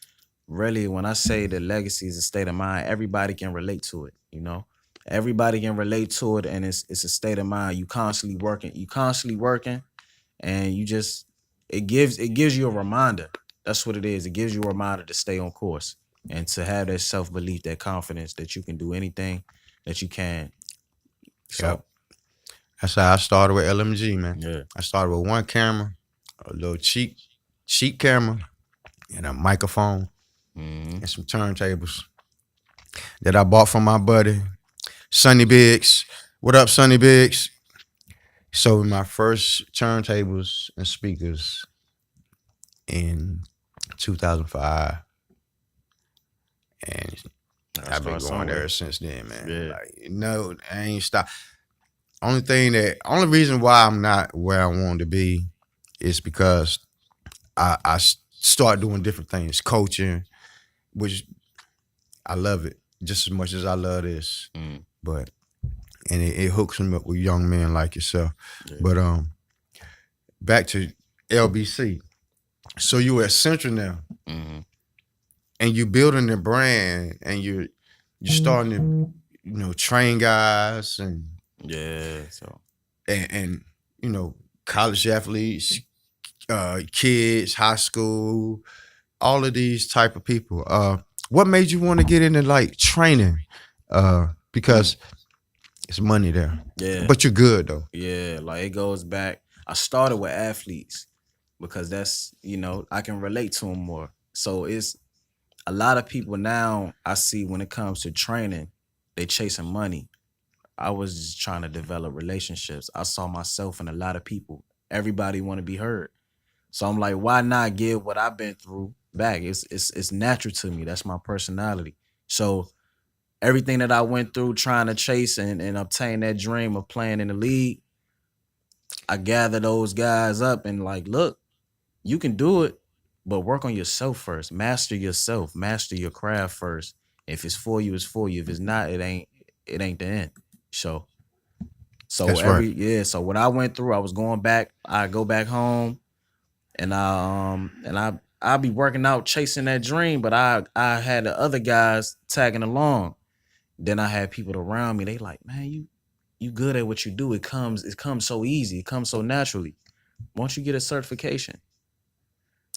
really, when I say the legacy is a state of mind, everybody can relate to it. Everybody can relate to it, and it's a state of mind. You constantly working, and it gives you a reminder. That's what it is. It gives you a reminder to stay on course and to have that self belief, that confidence that you can do anything that you can. Yep. So That's how I started with LMG, man. yeah, I started with one camera, a little cheap camera, and a microphone hmm and some turntables that I bought from my buddy Sonny Biggs. What up, Sonny Biggs? So my first turntables and speakers in 2005, and I I've been start going there somewhere. since then, man. Yeah. Like, no, I ain't stop. Only reason why I'm not where I want to be is because I start doing different things, coaching, which I love it just as much as I love this. Mm, But and it hooks me up with young men like yourself. yeah. But back to LBC. So you at Central now, hmm and you building the brand, and you're starting to train guys Yeah. So and college athletes, kids, high school, all of these type of people. What made you want to get into like training? Because it's money there, yeah. but you're good though. Yeah, like it goes back. I started with athletes because I can relate to them more. So it's a lot of people now I see when it comes to training, they chasing money. I was just trying to develop relationships. I saw myself in a lot of people. Everybody want to be heard. So I'm like, why not give what I've been through back? It's natural to me. That's my personality. So everything that I went through trying to chase and obtain that dream of playing in the league, I gather those guys up and like, look, you can do it, but work on yourself first. Master yourself. Master your craft first. If it's for you, it's for you. If it's not, it ain't the end. So So That's right. so what I went through, I was going back. I go back home, and I be working out, chasing that dream. But I had the other guys tagging along. Then I had people around me. They like, man, you good at what you do. It comes so easy. It comes so naturally. Once you get a certification.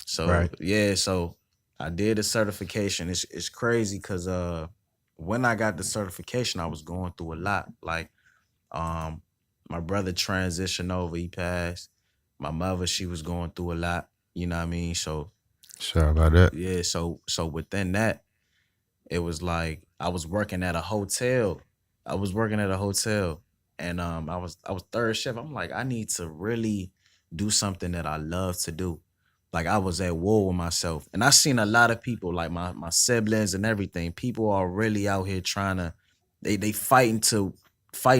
So Right. yeah, so I did a certification. It's crazy because when I got the certification, I was going through a lot. Like um my brother transitioned over, he passed. My mother, she was going through a lot, you know what I mean? So Sorry about that. yeah, so within that, it was like I was working at a hotel. I was working at a hotel, and I was third shift. I'm like, I need to really do something that I love to do. Like I was at war with myself. And I seen a lot of people, like my siblings and everything. People are really out here trying to they fighting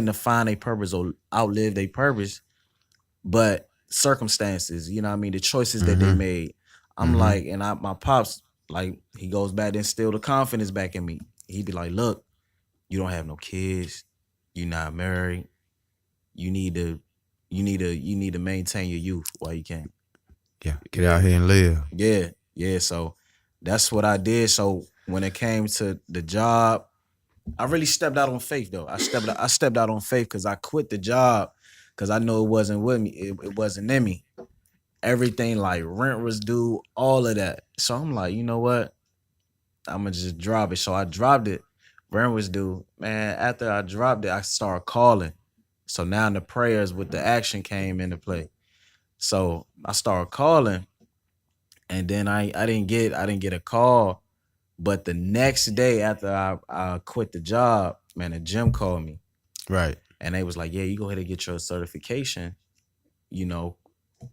to find a purpose or outlive their purpose, but circumstances, you know what I mean, the choices that they Mm-hmm. made. I'm Mm-hmm. like, and my pops, like, he goes back and instill the confidence back in me. He'd be like, look, you don't have no kids, you're not married, you need to you need to maintain your youth while you can. Yeah. Get out Yeah. here and live. Yeah. So that's what I did. So when it came to the job, I really stepped out on faith though. I stepped out on faith because I quit the job because I know it wasn't with me. It wasn't in me. Everything like rent was due, all of that. So I'm like, you know what? I'm gonna just drop it. So I dropped it. Rent was due. Man, after I dropped it, I started calling. So now the prayers with the action came into play. So I started calling, and then I didn't get a call. But the next day after I quit the job, man, the gym called me Right. and they was like, yeah, you go ahead and get your certification. You know,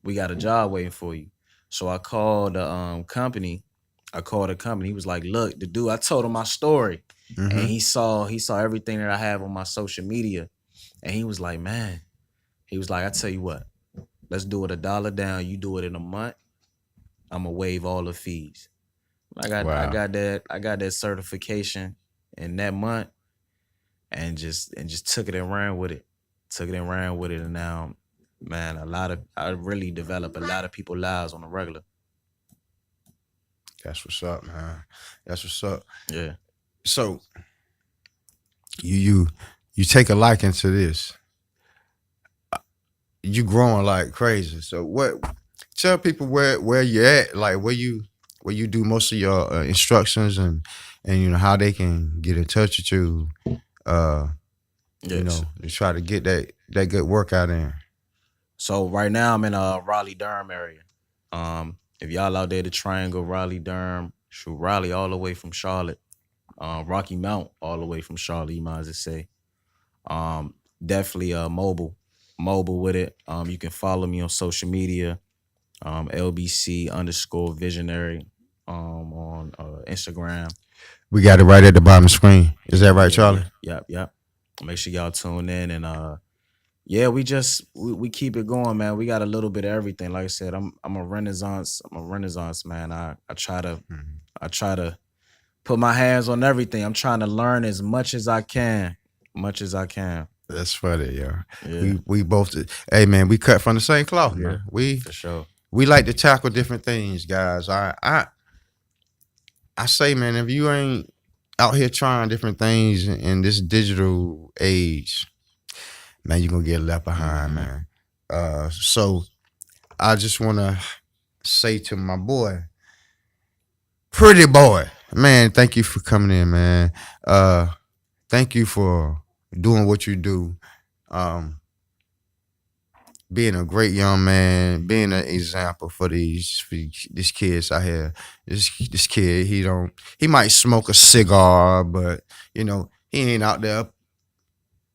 we got a job waiting for you. So I called the company. I called the company. He was like, look, the dude, I told him my story. And Mm-hmm. he saw everything that I have on my social media. And he was like, man, he was like, I tell you what, let's do it $1 down. You do it in a month. I'm gonna waive all the fees. I got I Wow. got that I got that certification in that month and just took it and ran with it. Took it and ran with it, and now, man, I really develop a lot of people lives on the regular. That's what's up, man. That's what's up. Yeah. So you you take a liking to this. You growing like crazy. So what? Tell people where you at, like where you do most of your instructions and you know how they can get in touch with you. Uh, you Yes. know, to try to get that good workout in. So right now I'm in Raleigh Durham area. If y'all out there the Triangle, Raleigh Durham, shoot Raleigh all the way from Charlotte, Rocky Mount all the way from Charlotte, you might as well say. Um, Definitely mobile with it. You can follow me on social media, LBC underscore visionary, on Instagram. We got it right at the bottom of the screen. Is that right, Charlie? Yep. Make sure y'all tune in and yeah, we keep it going, man. We got a little bit of everything. Like I said, I'm a renaissance man. Mhm. I try to put my hands on everything. I'm trying to learn as much as I can. Much as I can. That's funny, yo. Yeah. We both. Hey, man, we cut from the same cloth, Yeah. man. We For sure. we like to tackle different things, guys. I say, man, if you ain't out here trying different things in this digital age, man, you're gonna get left behind, Hmm. man. So I just wanna say to my boy, pretty boy, man, thank you for coming in, man. Uh, thank you for doing what you do. Um, being a great young man, being an example for these kids out here. This kid, he might smoke a cigar, but you know he ain't out there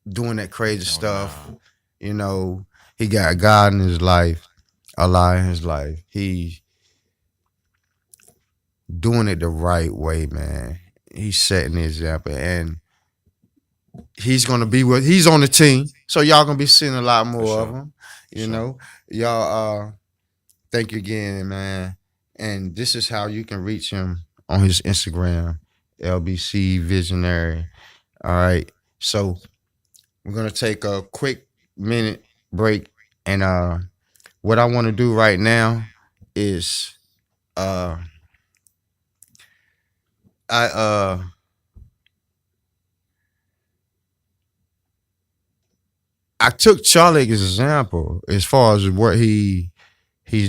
doing that crazy Oh stuff. nah. You know he got God in his life, Allah in his life. He doing it the right way, man. He's setting the example, and he's gonna be with. He's on the team, so y'all gonna be seeing a lot For more of sure. him. For You sure. know, y'all. Thank you again, man. And this is how you can reach him on his Instagram, LBC Visionary. All right. So we're gonna take a quick minute break, and what I want to do right now is uh, I I took Charlie as an example as far as what he's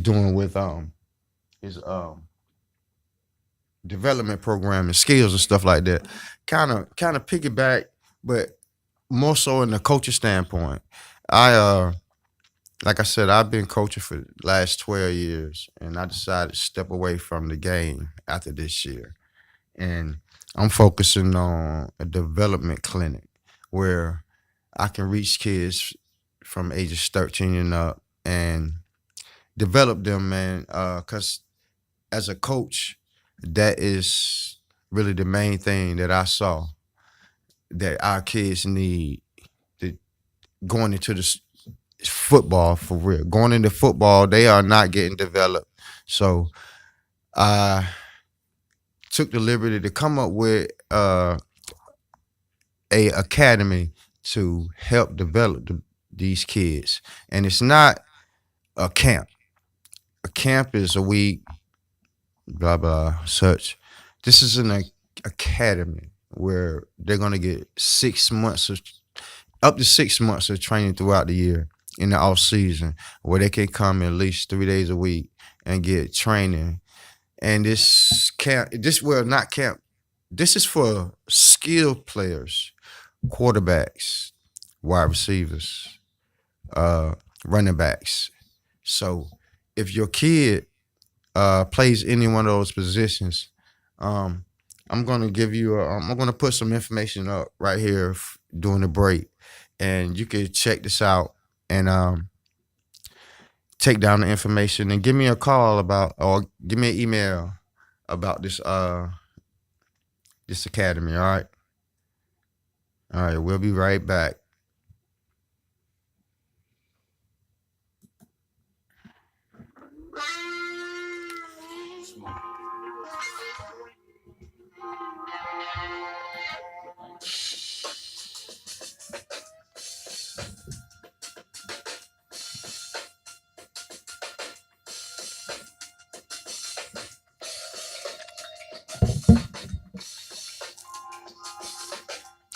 doing with his development program and skills and stuff like that. Kind of piggyback, but more so in the coaching standpoint. I like I said, I've been coaching for the last 12 years, and I decided to step away from the game after this year. And I'm focusing on a development clinic where I can reach kids from ages 13 and up and develop them, man. Because as a coach, that is really the main thing that I saw that our kids need to, going into this football for real. Going into football, they are not getting developed. So I took the liberty to come up with a academy to help develop these kids, and it's not a camp. A camp is a week, blah blah such. This is an academy where they're gonna get 6 months of up to 6 months of training throughout the year in the off season, where they can come at least 3 days a week and get training. And this camp, this well not camp. This is for skilled players, quarterbacks, wide receivers, uh, running backs. So if your kid plays any one of those positions, um, I'm gonna give you. I'm gonna put some information up right here during the break, and you can check this out and take down the information and give me a call about, or give me an email about this academy. All right. We'll be right back.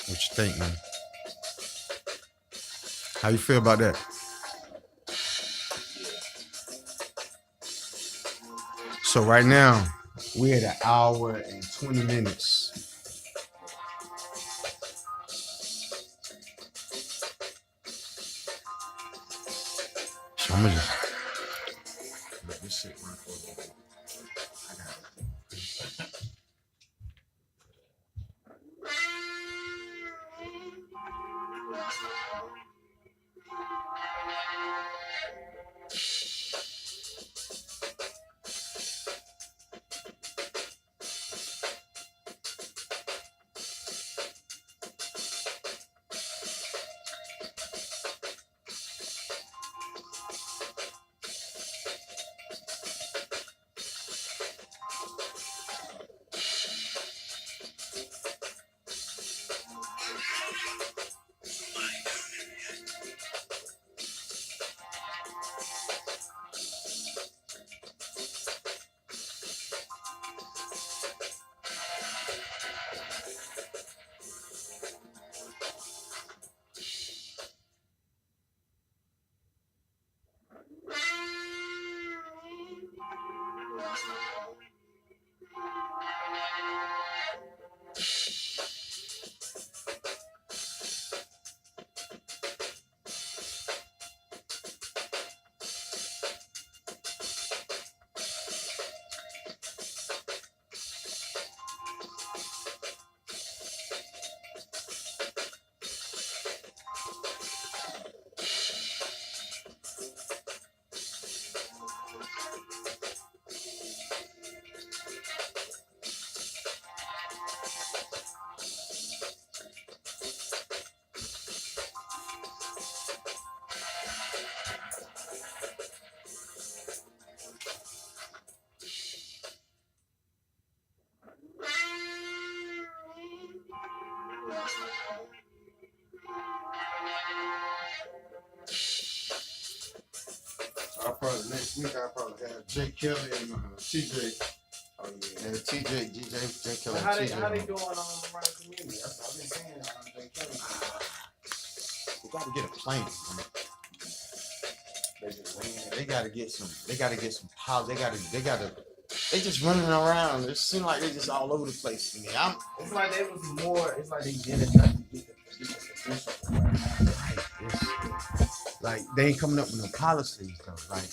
What you think, man? How you feel about that? So right now, we're at an hour and 20 minutes. So I'm gonna just let this shit run for a little bit. I got next week I probably have Jay Kelly and TJ. Oh yeah. And Jay Kelly How and they TJ. how they doing around the community? That's what I've been saying. Jay Kelly. We gotta get a plan. Man. They just winging it. They gotta get some. They gotta get some power. They gotta. They just running around. It seems like they just all over the place to me. It's like they was more. It's like they did it not to get the position. Right. It's like they ain't coming up with no policies though. Like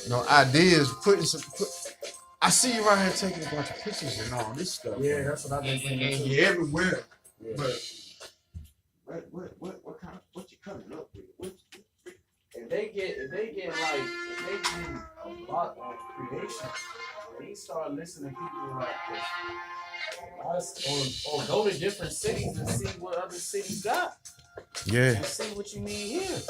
no ideas. I see you right here taking a bunch of pictures and all this stuff. Yeah, that's what I've been thinking. You're everywhere. Yeah. But what you coming up with? If they get a lot of creation, they start listening to people like us, or go to different cities and see what other cities got. Yeah. And see what you need here.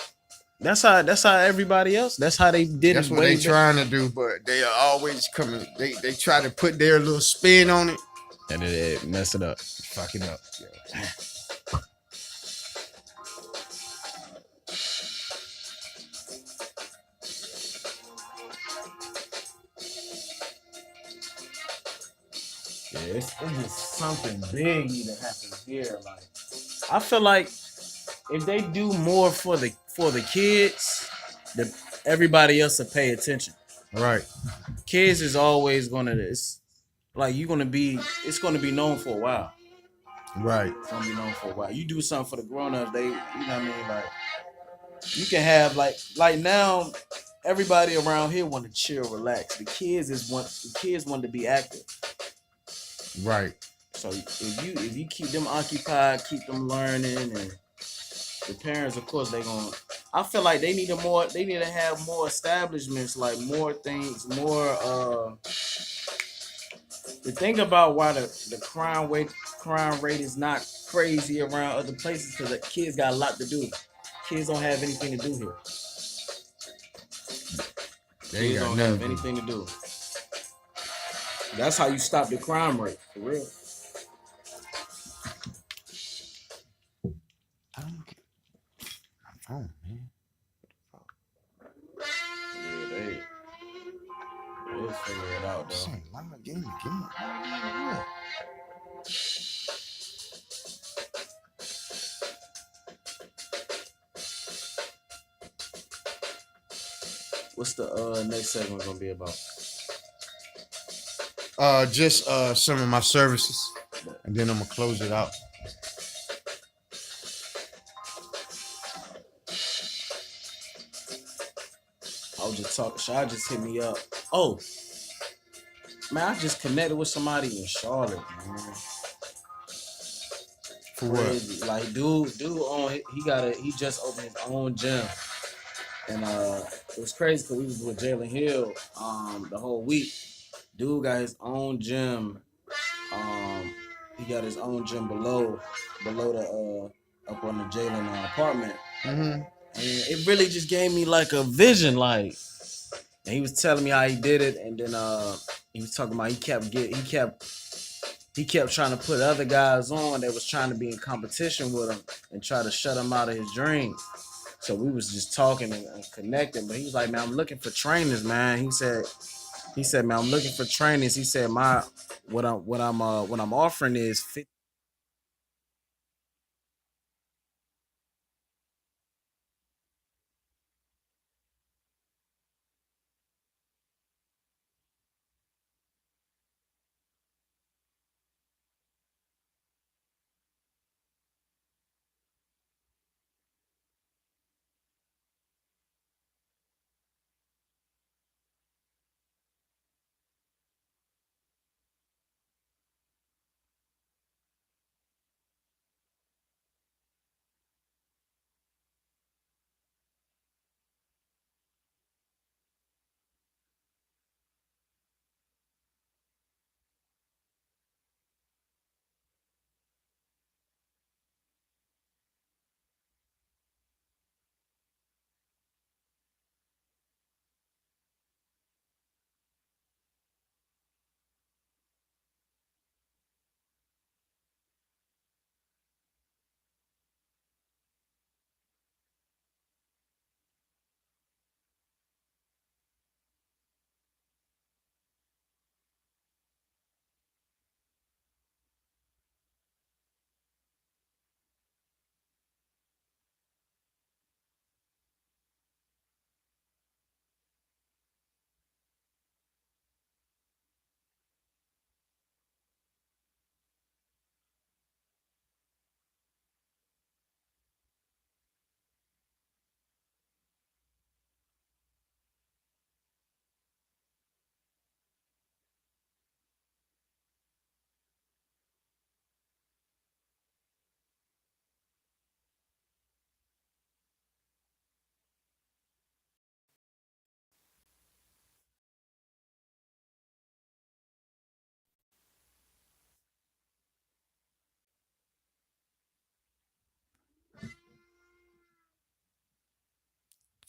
That's how everybody else. That's how they did That's it. what they trying to do, but they are always coming. They try to put their little spin on it, and it mess it up. Fuck it up. Yeah. Yeah, it's just something big need to happen here. Like, I feel like if they do more for the kids, everybody else will pay attention. Right. Kids is always gonna. It's like it's gonna be known for a while. Right. It's gonna be known for a while. You do something for the grown-ups, you know what I mean? Like, you can have like now, everybody around here want to chill, relax. The kids want to be active. Right. So if you keep them occupied, keep them learning, and the parents, of course, I feel like they need to have more establishments, like more things, more. The thing about why the crime rate is not crazy around other places, because the kids got a lot to do. Kids don't have anything to do here. They don't have anything to do. That's how you stop the crime rate, for real. I don't get my phone, man. Yeah, they'll figure it out, though. Mama, give me. What? What's the next segment gonna be about? Just some of my services, and then I'm gonna close it out. I'll just talk. Shai just hit me up. Oh, man, I just connected with somebody in Charlotte, man. For Crazy. what? Like, he just opened his own gym. And it was crazy because we was with Jalen Hill the whole week. Dude got his own gym. He got his own gym below the up on the Jalen apartment. Mm-hmm. And it really just gave me like a vision, like. And he was telling me how he did it, and then he was talking about he kept trying to put other guys on that was trying to be in competition with him and try to shut him out of his dream. So we was just talking and connecting, but he was like, "Man, I'm looking for trainers, man." He said, "Man, I'm looking for trainers." He said, what I'm offering is 50."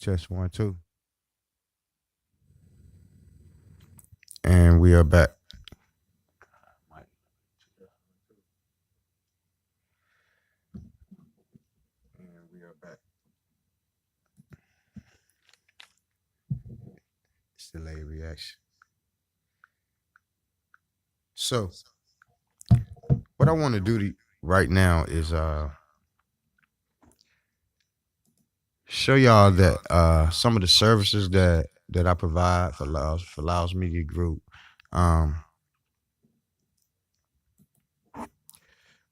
Test 1 2, and we are back. And we are back. It's delayed reaction. So, what I want to do right now is show y'all that some of the services that I provide for Lyles Media Group. Um,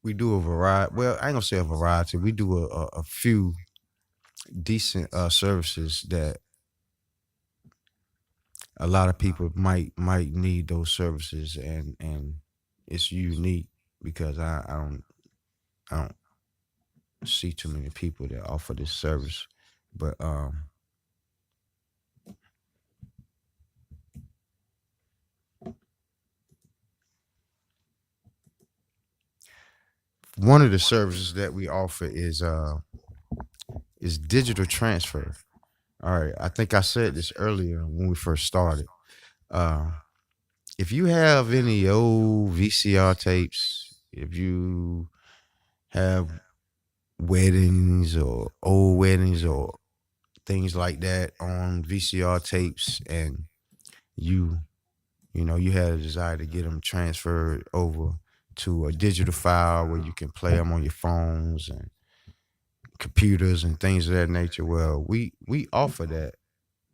we do a variety. Well, I ain't gonna say a variety. We do a few decent services that a lot of people might need those services, and it's unique because I don't see too many people that offer this service. But one of the services that we offer is digital transfer. All right, I think I said this earlier when we first started. Uh, if you have any old VCR tapes, if you have weddings or old weddings or things like that on VCR tapes, and you you had a desire to get them transferred over to a digital file where you can play them on your phones and computers and things of that nature. Well, we offer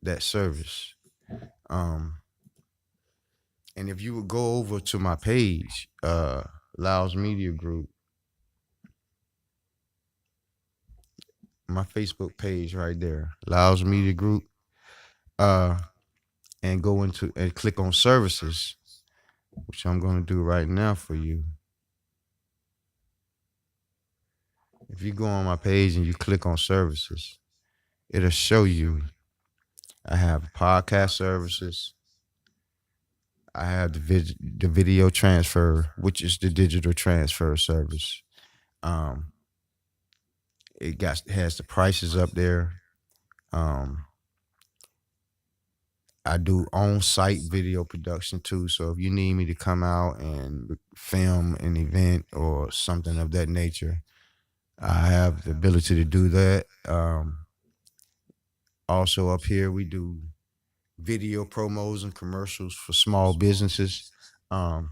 that service. Um, and if you would go over to my page, Lyles Media Group, my Facebook page right there, Lyles Media Group, uh, and go into and click on services, which I'm going to do right now for you. If you go on my page and you click on services, it'll show you I have podcast services. I have the video transfer, which is the digital transfer service. Um, has the prices up there. Um, I do on-site video production too. So if you need me to come out and film an event or something of that nature, I have the ability to do that. Also up here, we do video promos and commercials for small businesses. Um,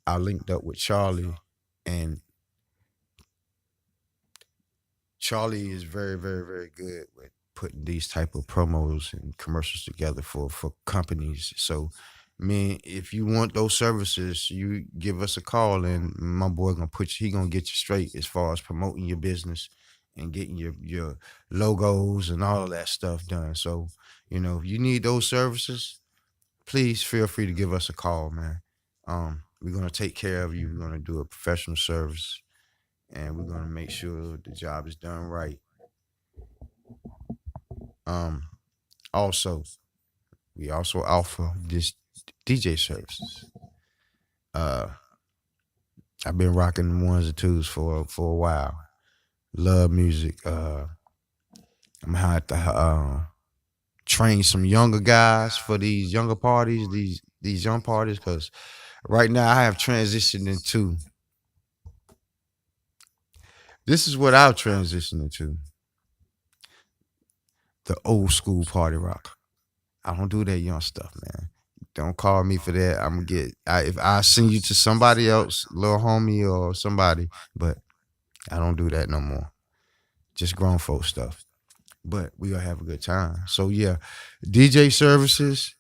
I linked up with Charlie, and Charlie is very, very, very good with putting these type of promos and commercials together for companies. So, man, if you want those services, you give us a call, and my boy he gonna get you straight as far as promoting your business and getting your logos and all of that stuff done. So, if you need those services, please feel free to give us a call, man. We're gonna take care of you. We're gonna do a professional service, and we're gonna make sure the job is done right. Um, Also, we also offer this DJ services. Uh, I've been rocking ones and twos for a while. Love music. I'm gonna have to train some younger guys for these younger parties, these young parties, because right now I have transitioned into this is what I've transitioned into the old school party rock. I don't do that young stuff, man. Don't call me for that. I'm gonna if I send you to somebody else, little homie or somebody, but I don't do that no more. Just grown folk stuff. But we gonna have a good time. So yeah, DJ services,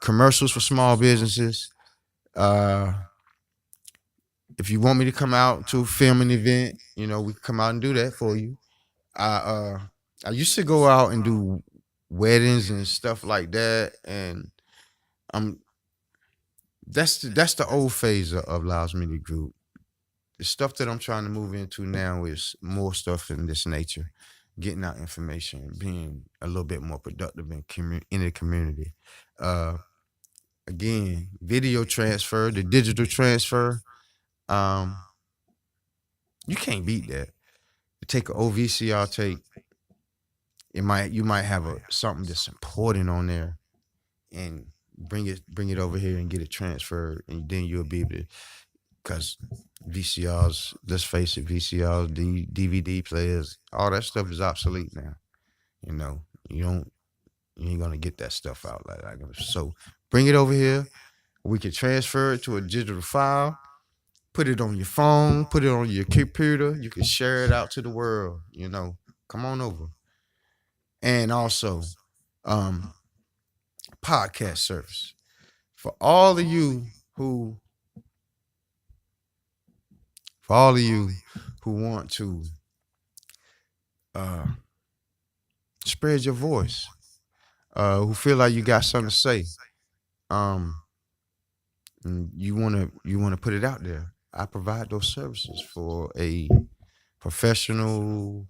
commercials for small businesses. Uh, if you want me to come out to film an event, we can come out and do that for you. I uh I used to go out and do weddings and stuff like that, and I'm that's the old phase of Lyles Media Group. The stuff that I'm trying to move into now is more stuff in this nature, getting out information, being a little bit more productive in the community. Uh, Again, video transfer, the digital transfer. Um, you can't beat that. You take an old VCR tape, you might have something that's important on there, and bring it over here and get it transferred, and then you'll be able to, because VCRs, let's face it, VCRs, DVD players, all that stuff is obsolete now. You know, you don't you ain't gonna get that stuff out like that. So bring it over here. We can transfer it to a digital file, put it on your phone, put it on your computer. You can share it out to the world. Come on over. And also, um, podcast service for all of you who, for all of you who want to uh, spread your voice, who feel like you got something to say, um, and you wanna put it out there. I provide those services for a professional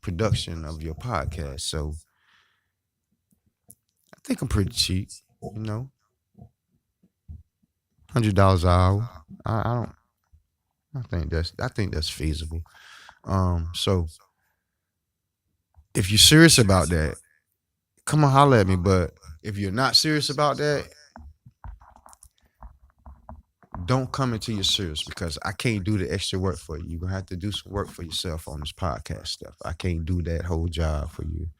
production of your podcast. So I think I'm pretty cheap, you know, $100 an hour. I don't. I think that's feasible. So if you're serious about that, come on, holler at me. But if you're not serious about that, don't come until you're serious, because I can't do the extra work for you. You're gonna have to do some work for yourself on this podcast stuff. I can't do that whole job for you.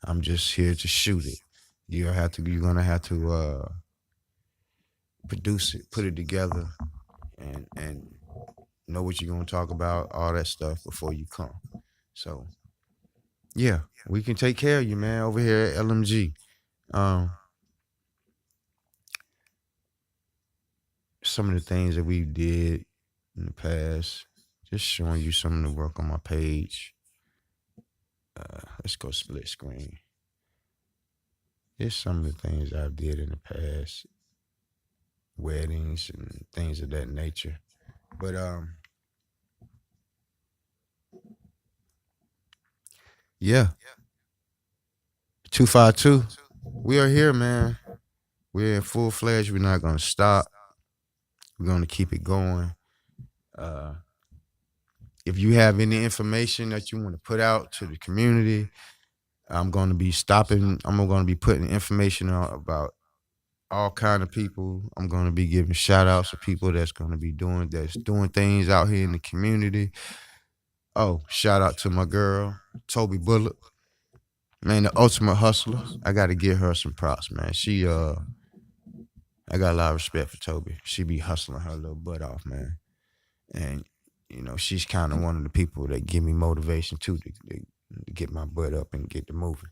I'm just here to shoot it. You're gonna have to produce it, put it together, and know what you're gonna talk about, all that stuff before you come. So yeah, we can take care of you, man, over here at LMG. Um, some of the things that we did in the past, just showing you some of the work on my page. Let's go split screen. Here's some of the things I did in the past, weddings and things of that nature. But yeah, 252. We are here, man. We're in full fledged. We're not gonna stop. We're gonna keep it going. Uh, if you have any information that you want to put out to the community, I'm gonna be stopping. I'm gonna be putting information out about all kind of people. I'm gonna be giving shout outs to people that's doing things out here in the community. Oh, shout out to my girl, Toby Bullock. Man, the ultimate hustler. I gotta give her some props, man. I got a lot of respect for Toby. She be hustling her little butt off, man. And, she's kind of one of the people that give me motivation too, to get my butt up and get to moving.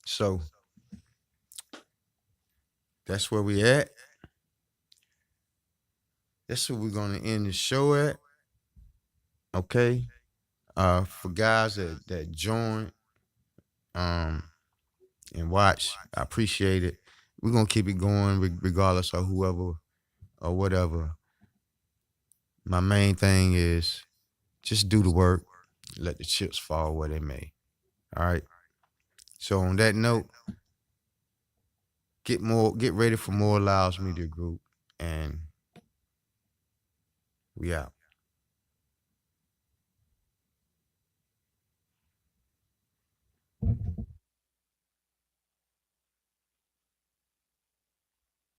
So that's where we at. That's where we're gonna end the show at. Okay. For guys that joined and watch, I appreciate it. We're gonna keep it going regardless of whoever or whatever. My main thing is just do the work, let the chips fall where they may. All right. So on that note, get ready for more Lyles Media Group, and we out.